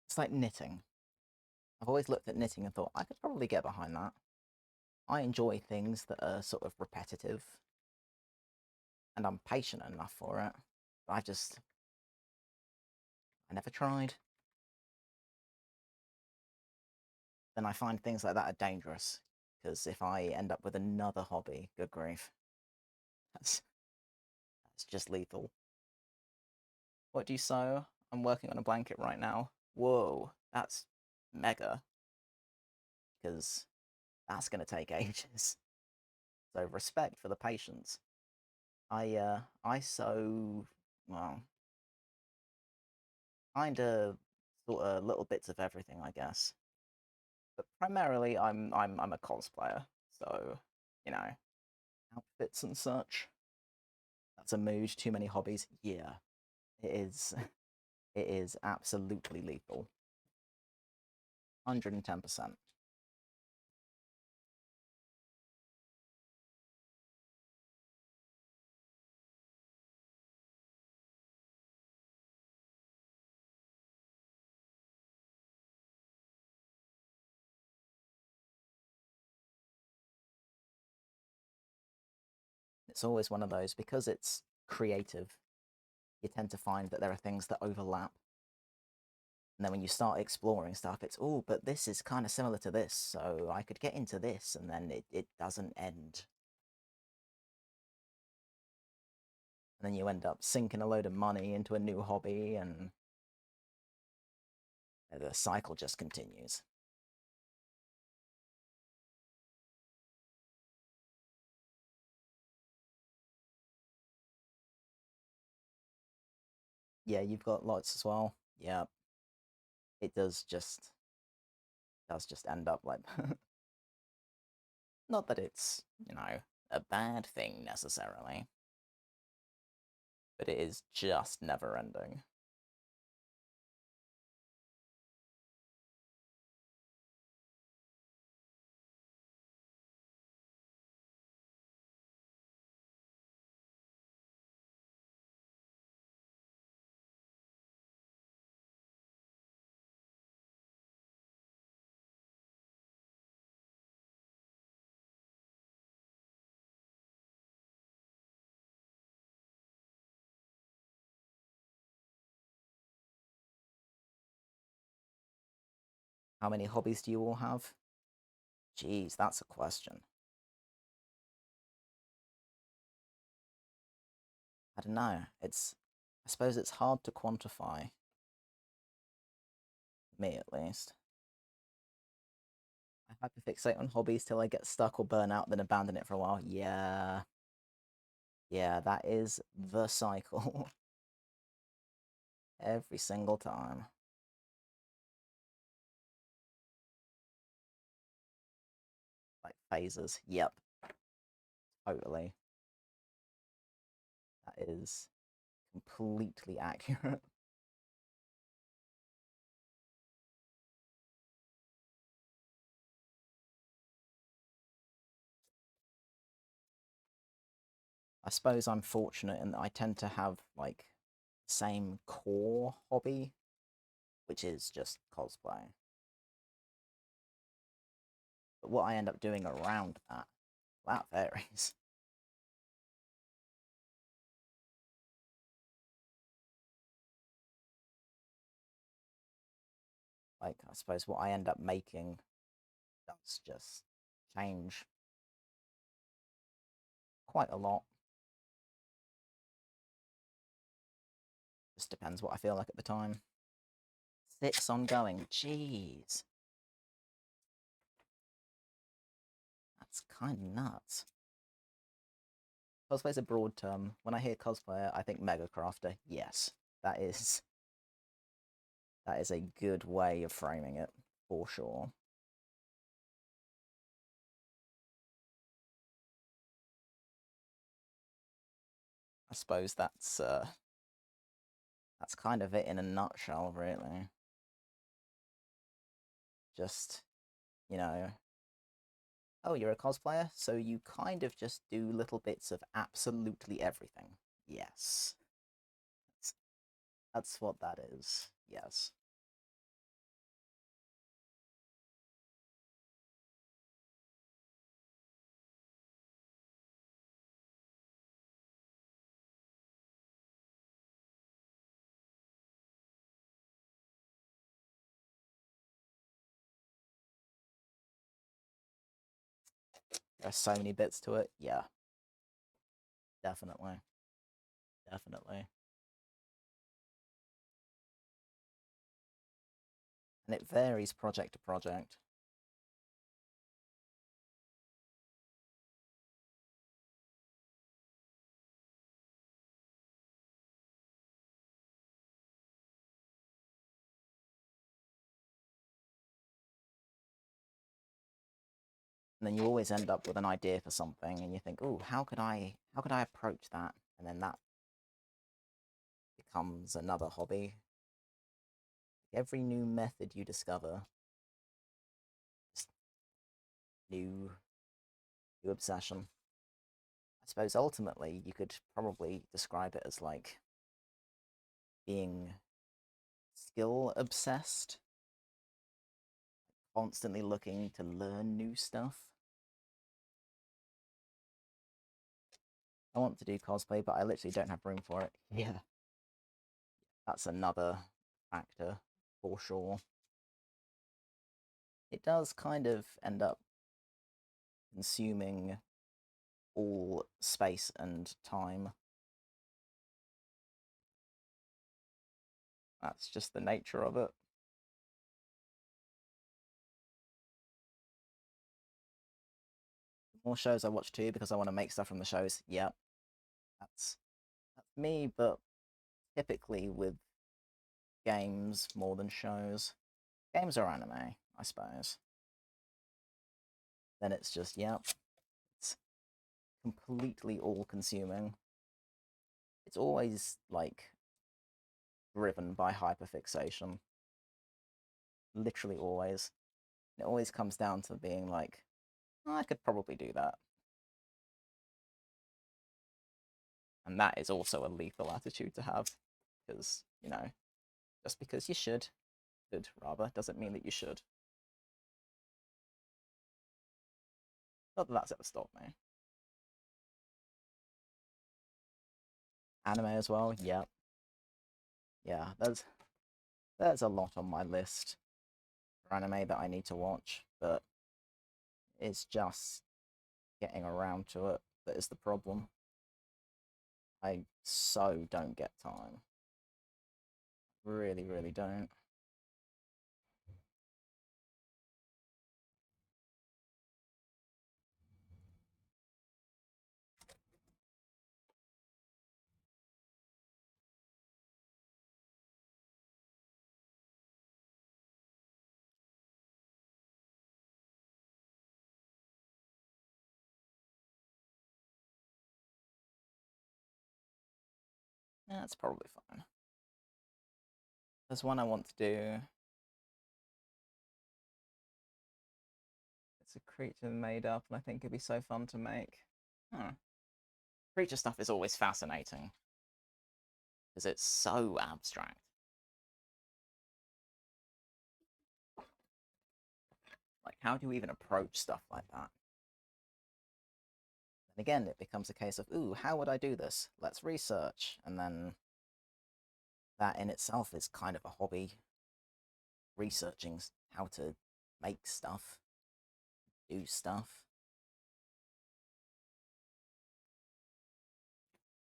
Speaker 1: It's like knitting. I've always looked at knitting and thought I could probably get behind that. I enjoy things that are sort of repetitive, and I'm patient enough for it. But I never tried. Then I find things like that are dangerous because if I end up with another hobby, good grief, that's that's just lethal. What do you sew? I'm working on a blanket right now. Whoa, that's mega because that's gonna take ages. So respect for the patience. I sew well, kinda sort of little bits of everything, I guess. But primarily, I'm a cosplayer, so you know, outfits and such. That's a mood. Too many hobbies. Yeah, it is. It is absolutely lethal. 110%. It's always one of those because it's creative. You tend to find that there are things that overlap, and then when you start exploring stuff, it's oh, but this is kind of similar to this, so I could get into this, and then it doesn't end. And then you end up sinking a load of money into a new hobby, and the cycle just continues. Yeah, you've got lots as well. Yeah. it does just end up like that. Not that it's, you know, a bad thing necessarily, but it is just never ending. How many hobbies do you all have? Jeez, that's a question. I don't know. I suppose it's hard to quantify, me at least. I hyperfixate on hobbies till I get stuck or burn out, then abandon it for a while. Yeah, yeah, that is the cycle every single time. Like phases. Yep, totally. That is completely accurate. I suppose I'm fortunate in that I tend to have like the same core hobby, which is just cosplay. But what I end up doing around that varies. Like I suppose what I end up making does just change quite a lot. Just depends what I feel like at the time. 6 ongoing. Jeez. That's kind of nuts. Cosplay's a broad term. When I hear cosplayer, I think mega crafter. Yes, that is that is a good way of framing it for sure. I suppose that's kind of it in a nutshell, really. Just, you know, oh, you're a cosplayer, so you kind of just do little bits of absolutely everything. Yes, that's, that's what that is. Yes. There's so many bits to it. Yeah, definitely. Definitely. And it varies project to project. And then you always end up with an idea for something and you think, oh, how could I approach that? And then that becomes another hobby. Every new method you discover is new new obsession. I suppose ultimately you could probably describe it as like being skill obsessed, constantly looking to learn new stuff. I want to do cosplay, but I literally don't have room for it. Yeah. That's another factor for sure. It does kind of end up consuming all space and time. That's just the nature of it. More shows I watch too because I want to make stuff from the shows. Yeah, that's that's me, but typically with games more than shows. games are anime, I suppose. Then it's just, yep, it's completely all-consuming. It's always, like, driven by hyperfixation. Literally always. It always comes down to being like, oh, I could probably do that. And that is also a lethal attitude to have, because, you know, just because you should, rather, doesn't mean that you should. Not that that's ever stopped me. Anime as well, yep. Yeah, there's a lot on my list for anime that I need to watch, but it's just getting around to it that is the problem. I so don't get time. Really, really don't. Yeah, it's probably fine. There's one I want to do. It's a creature made up, and I think it'd be so fun to make. Huh. Creature stuff is always fascinating because it's so abstract. Like, how do you even approach stuff like that? And again, it becomes a case of, ooh, how would I do this? Let's research. And then that in itself is kind of a hobby, researching how to make stuff, do stuff.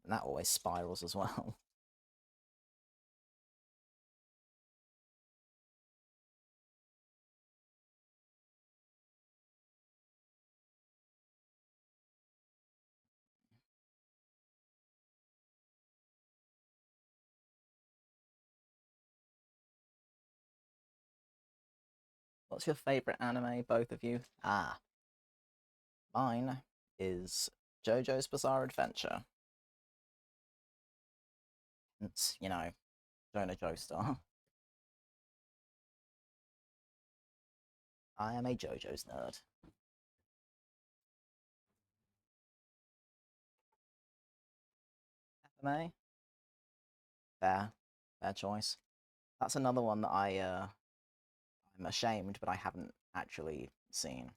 Speaker 1: And that always spirals as well. What's your favourite anime, both of you? Ah, mine is JoJo's Bizarre Adventure. It's, you know, Jonah Joestar. I am a JoJo's nerd. Anime? Fair. Fair choice. That's another one that I'm ashamed, but I haven't actually seen.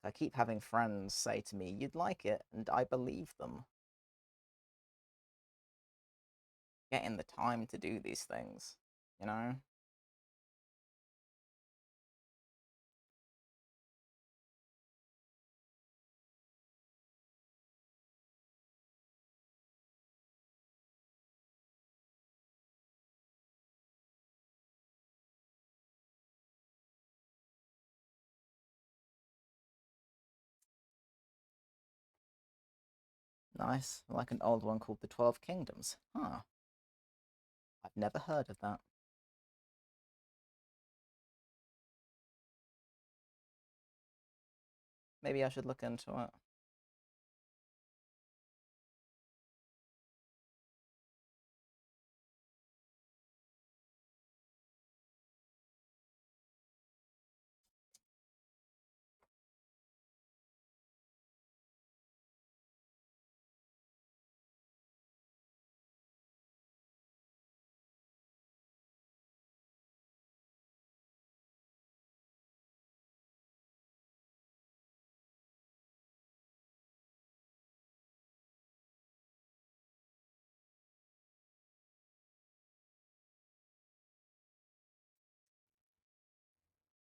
Speaker 1: I keep having friends say to me, you'd like it, and I believe them. Getting the time to do these things, you know? Nice. Like an old one called The 12 Kingdoms. Huh. I've never heard of that. Maybe I should look into it.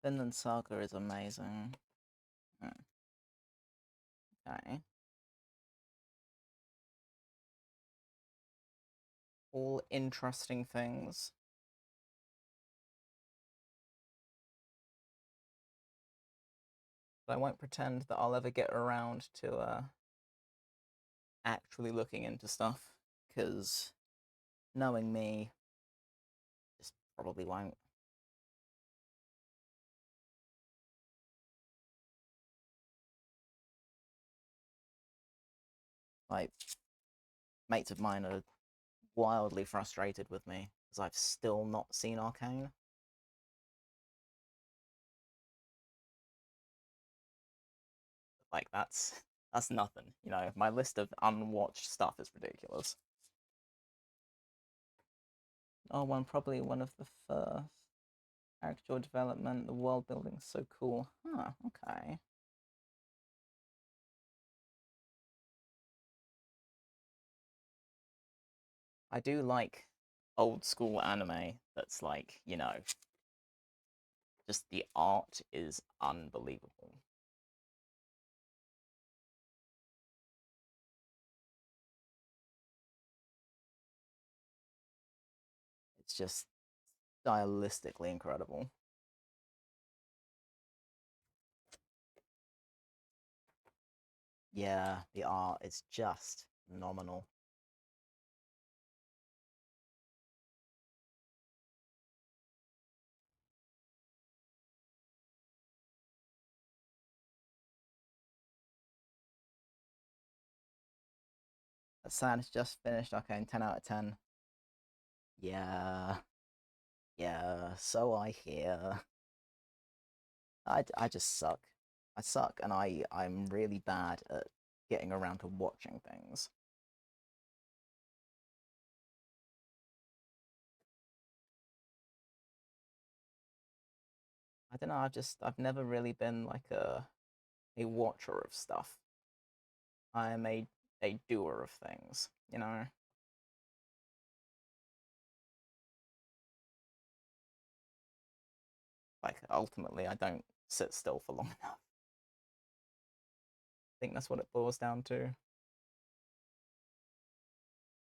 Speaker 1: Finland Saga is amazing. Hmm. Okay. All interesting things. But I won't pretend that I'll ever get around to actually looking into stuff, because knowing me, just probably won't. Like, mates of mine are wildly frustrated with me because I've still not seen Arcane. Like, that's nothing. You know, my list of unwatched stuff is ridiculous. Oh, probably one of the first. Character development, the world building, so cool. Huh, okay. I do like old school anime that's like, you know, just the art is unbelievable. It's just stylistically incredible. Yeah, the art is just phenomenal. That San's just finished. Okay, 10 out of 10. Yeah, yeah, so I hear. I just suck. I suck, and I'm really bad at getting around to watching things. I don't know. I've never really been like a watcher of stuff. I am a doer of things. You know, like ultimately, I don't sit still for long enough. I think that's what it boils down to.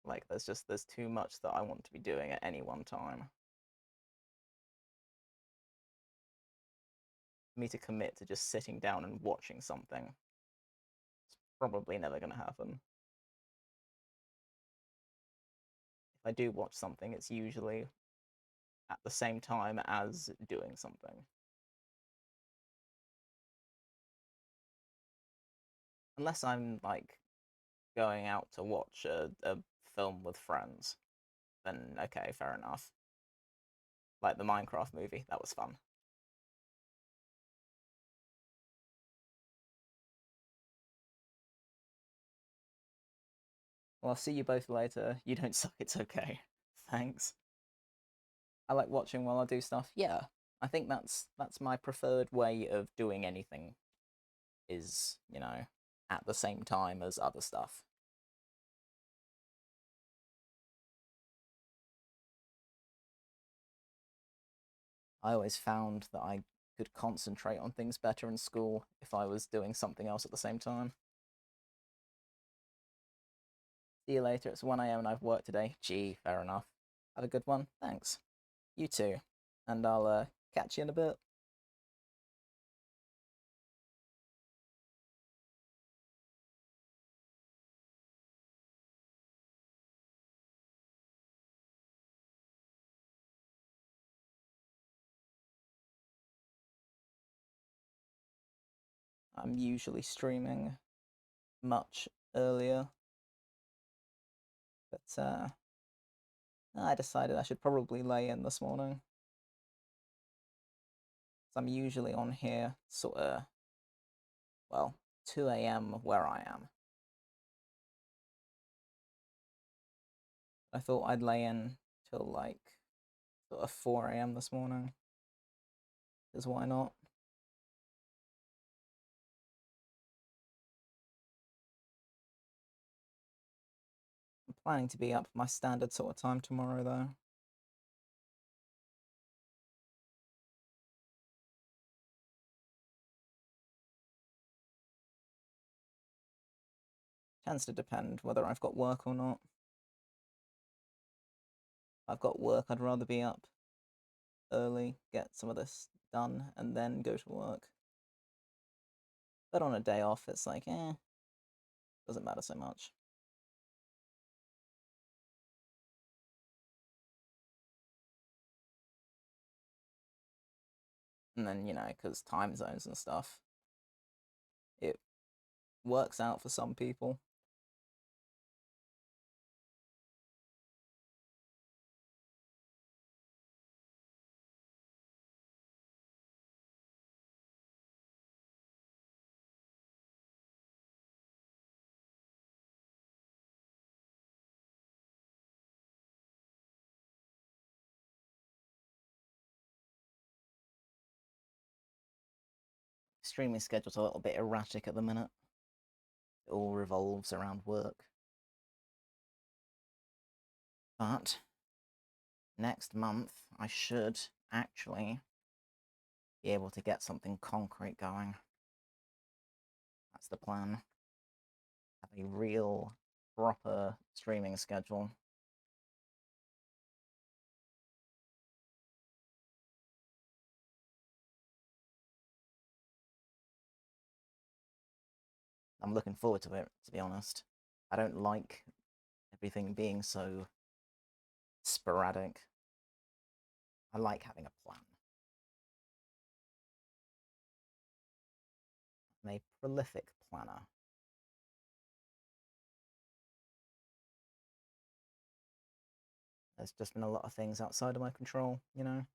Speaker 1: Like, there's too much that I want to be doing at any one time. For me to commit to just sitting down and watching something, it's probably never going to happen. If I do watch something, it's usually at the same time as doing something. Unless I'm like going out to watch a film with friends, then okay, fair enough. Like the Minecraft movie, that was fun. Well, I'll see you both later. You don't suck, it's okay. Thanks. I like watching while I do stuff. Yeah, I think that's my preferred way of doing anything is, you know, at the same time as other stuff. I always found that I could concentrate on things better in school if I was doing something else at the same time. See you later. It's 1 a.m. and I've worked today. Gee, fair enough. Have a good one. Thanks. You too. And I'll catch you in a bit. I'm usually streaming much earlier, but I decided I should probably lay in this morning. So I'm usually on here sort of, well, 2 a.m. where I am. I thought I'd lay in till like sort of 4 a.m. this morning, because why not? I'm planning to be up my standard sort of time tomorrow though. Tends to depend whether I've got work or not. If I've got work, I'd rather be up early, get some of this done, and then go to work. But on a day off, it's like, doesn't matter so much. And then, you know, because time zones and stuff, it works out for some people. Streaming schedule's a little bit erratic at the minute. It all revolves around work. But next month, I should actually be able to get something concrete going. That's the plan. Have a real, proper streaming schedule. I'm looking forward to it, to be honest. I don't like everything being so sporadic. I like having a plan. I'm a prolific planner. There's just been a lot of things outside of my control, you know?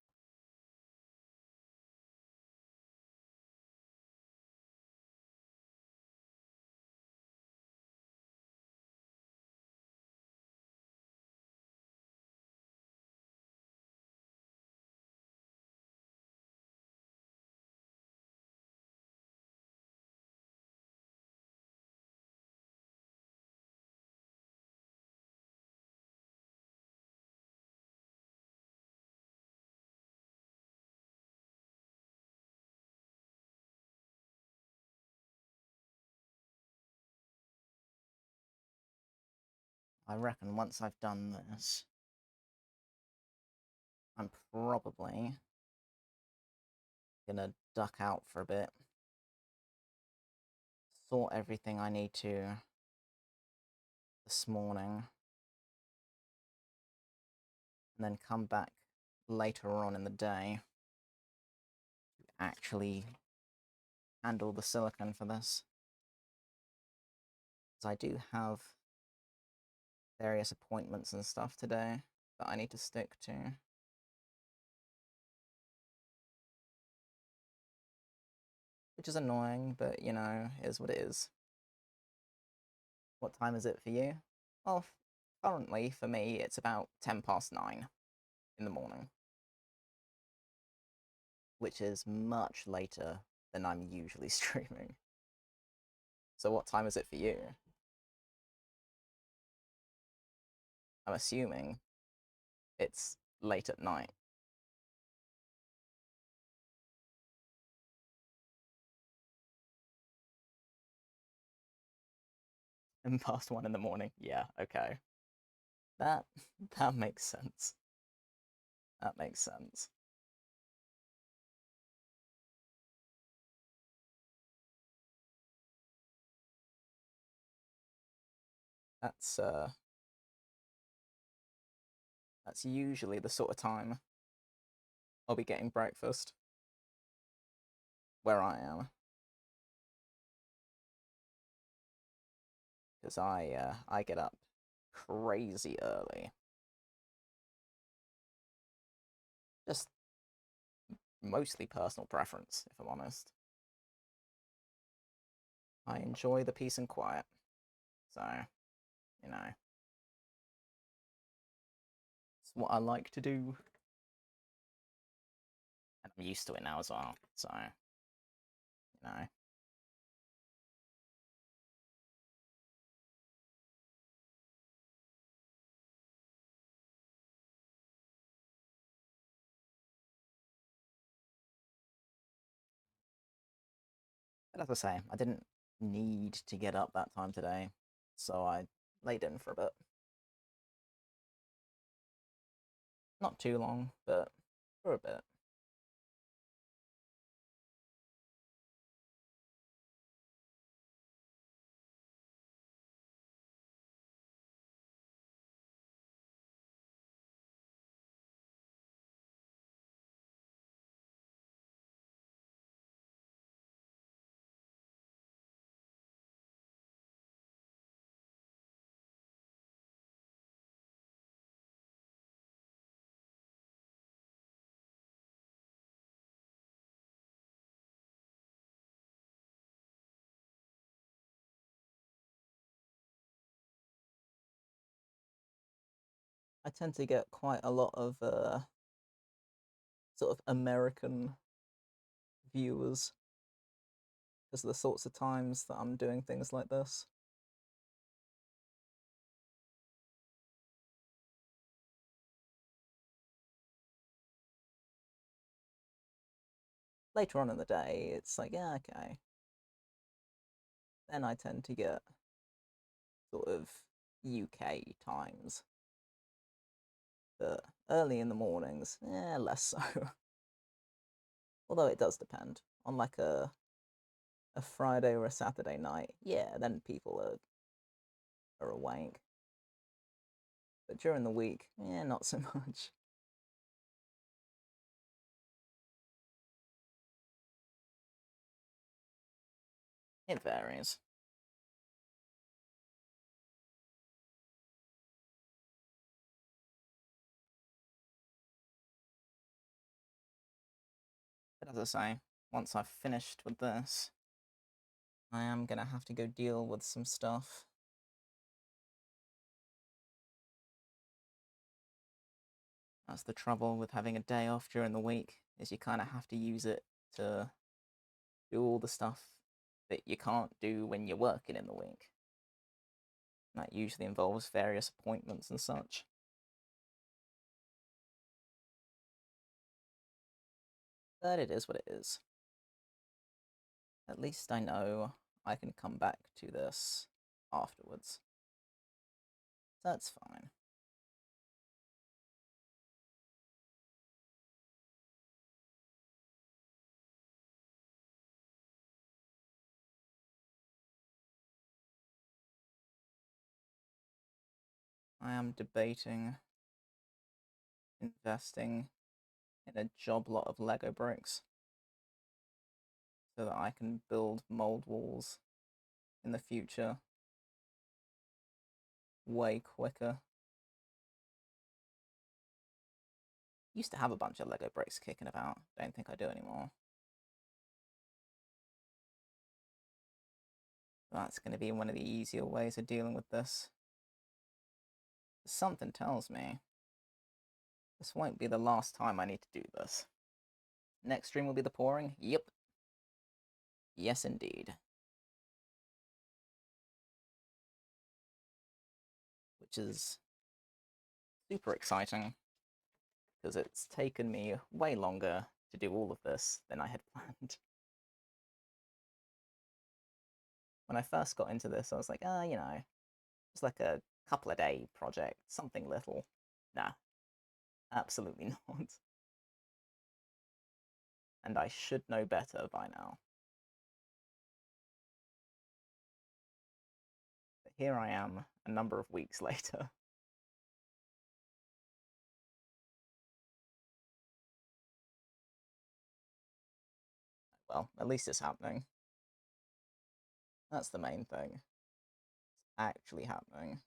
Speaker 1: I reckon once I've done this, I'm probably gonna duck out for a bit, sort everything I need to this morning, and then come back later on in the day to actually handle the silicon for this. Because I do have various appointments and stuff today that I need to stick to. Which is annoying, but you know, is what it is. What time is it for you? Well, currently for me, it's about 9:10 in the morning, which is much later than I'm usually streaming. So what time is it for you? I'm assuming it's late at night. And past 1 in the morning. Yeah, okay. That that makes sense. That makes sense. That's that's usually the sort of time I'll be getting breakfast where I am. Because I get up crazy early. Just mostly personal preference, if I'm honest. I enjoy the peace and quiet. So, you know, it's what I like to do. And I'm used to it now as well. So, you know. But as I say, I didn't need to get up that time today. So I laid in for a bit. Not too long, but for a bit. I tend to get quite a lot of sort of American viewers because of the sorts of times that I'm doing things like this. Later on in the day, it's like, yeah, okay. Then I tend to get sort of UK times. But early in the mornings, less so. Although it does depend on like a Friday or a Saturday night. Yeah, then people are awake. But during the week, not so much. It varies. But as I say, once I've finished with this, I am gonna have to go deal with some stuff. That's the trouble with having a day off during the week, is you kind of have to use it to do all the stuff that you can't do when you're working in the week. That usually involves various appointments and such. But it is what it is. At least I know I can come back to this afterwards. That's fine. I am debating investing in a job lot of Lego bricks so that I can build mold walls in the future way quicker. Used to have a bunch of Lego bricks kicking about. Don't think I do anymore. That's going to be one of the easier ways of dealing with this. Something tells me this won't be the last time I need to do this. Next stream will be the pouring? Yep. Yes, indeed. Which is super exciting because it's taken me way longer to do all of this than I had planned. When I first got into this, I was like, it's like a couple of day project, something little. Nah, absolutely not. And I should know better by now. But here I am, a number of weeks later. Well, at least it's happening. That's the main thing. It's actually happening.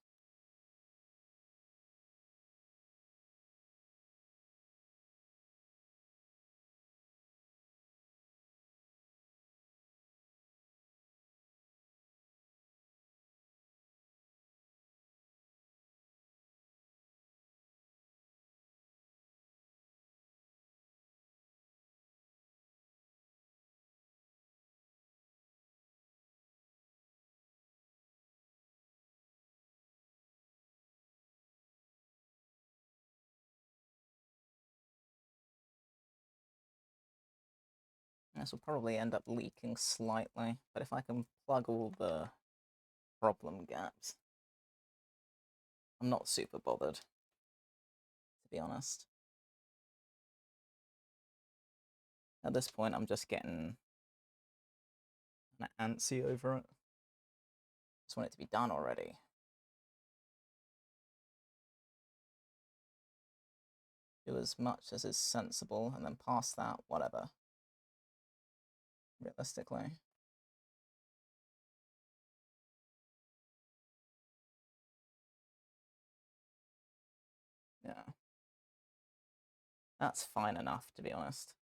Speaker 1: This will probably end up leaking slightly, but if I can plug all the problem gaps, I'm not super bothered, to be honest. At this point, I'm just getting antsy over it. Just want it to be done already. Do as much as is sensible, and then past that, whatever. Realistically. Yeah. That's fine enough, to be honest.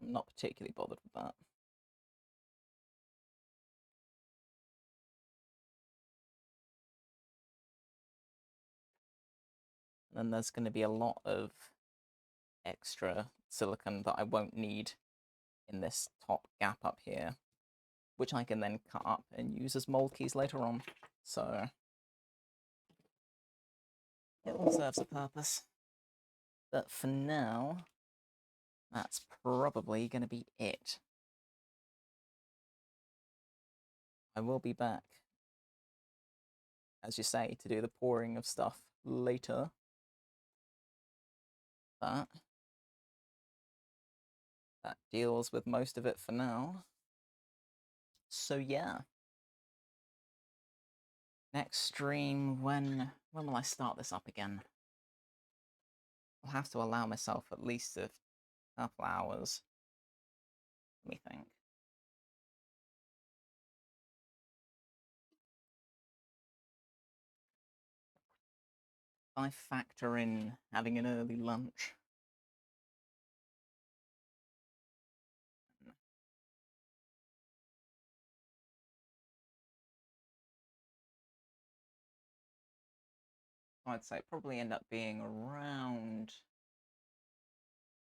Speaker 1: I'm not particularly bothered with that. then there's going to be a lot of extra silicone that I won't need in this top gap up here, which I can then cut up and use as mold keys later on. So it all serves a purpose. But for now, that's probably going to be it. I will be back, as you say, to do the pouring of stuff later. But that deals with most of it for now. So yeah. Next stream, when will I start this up again? I'll have to allow myself at least a couple hours. Let me think. If I factor in having an early lunch. I'd say probably end up being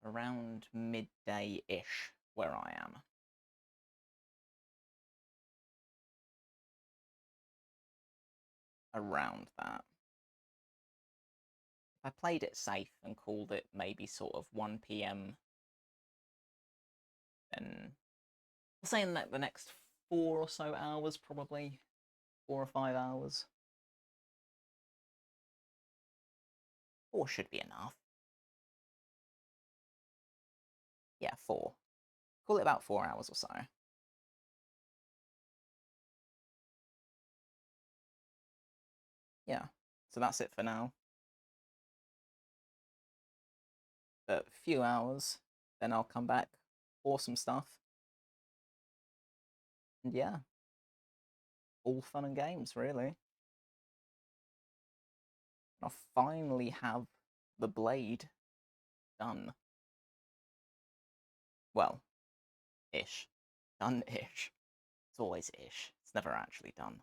Speaker 1: around midday-ish where I am. Around that. If I played it safe and called it maybe sort of 1 PM, then I'll say in the next 4 or so hours, probably 4 or 5 hours. 4 should be enough. Yeah, 4. Call it about 4 hours or so. Yeah, so that's it for now. A few hours, then I'll come back, awesome stuff. And yeah, all fun and games, really. I'll finally have the blade done. Well, ish. Done-ish. It's always ish. It's never actually done.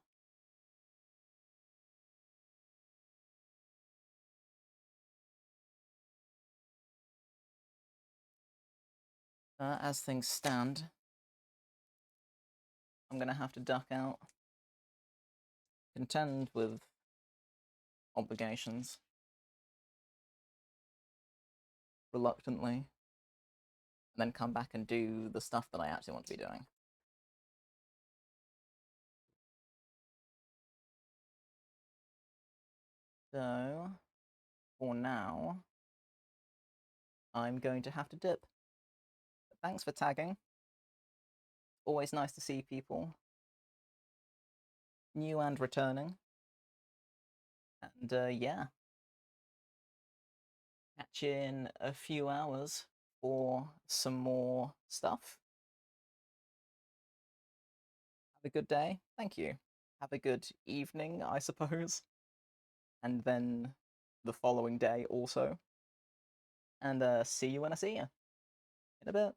Speaker 1: As things stand, I'm going to have to duck out, contend with obligations, reluctantly, and then come back and do the stuff that I actually want to be doing. So, for now, I'm going to have to dip. But thanks for tagging. Always nice to see people, new and returning. And yeah, catch you in a few hours for some more stuff. Have a good day. Thank you. Have a good evening, I suppose. And then the following day also. And see you when I see you. In a bit.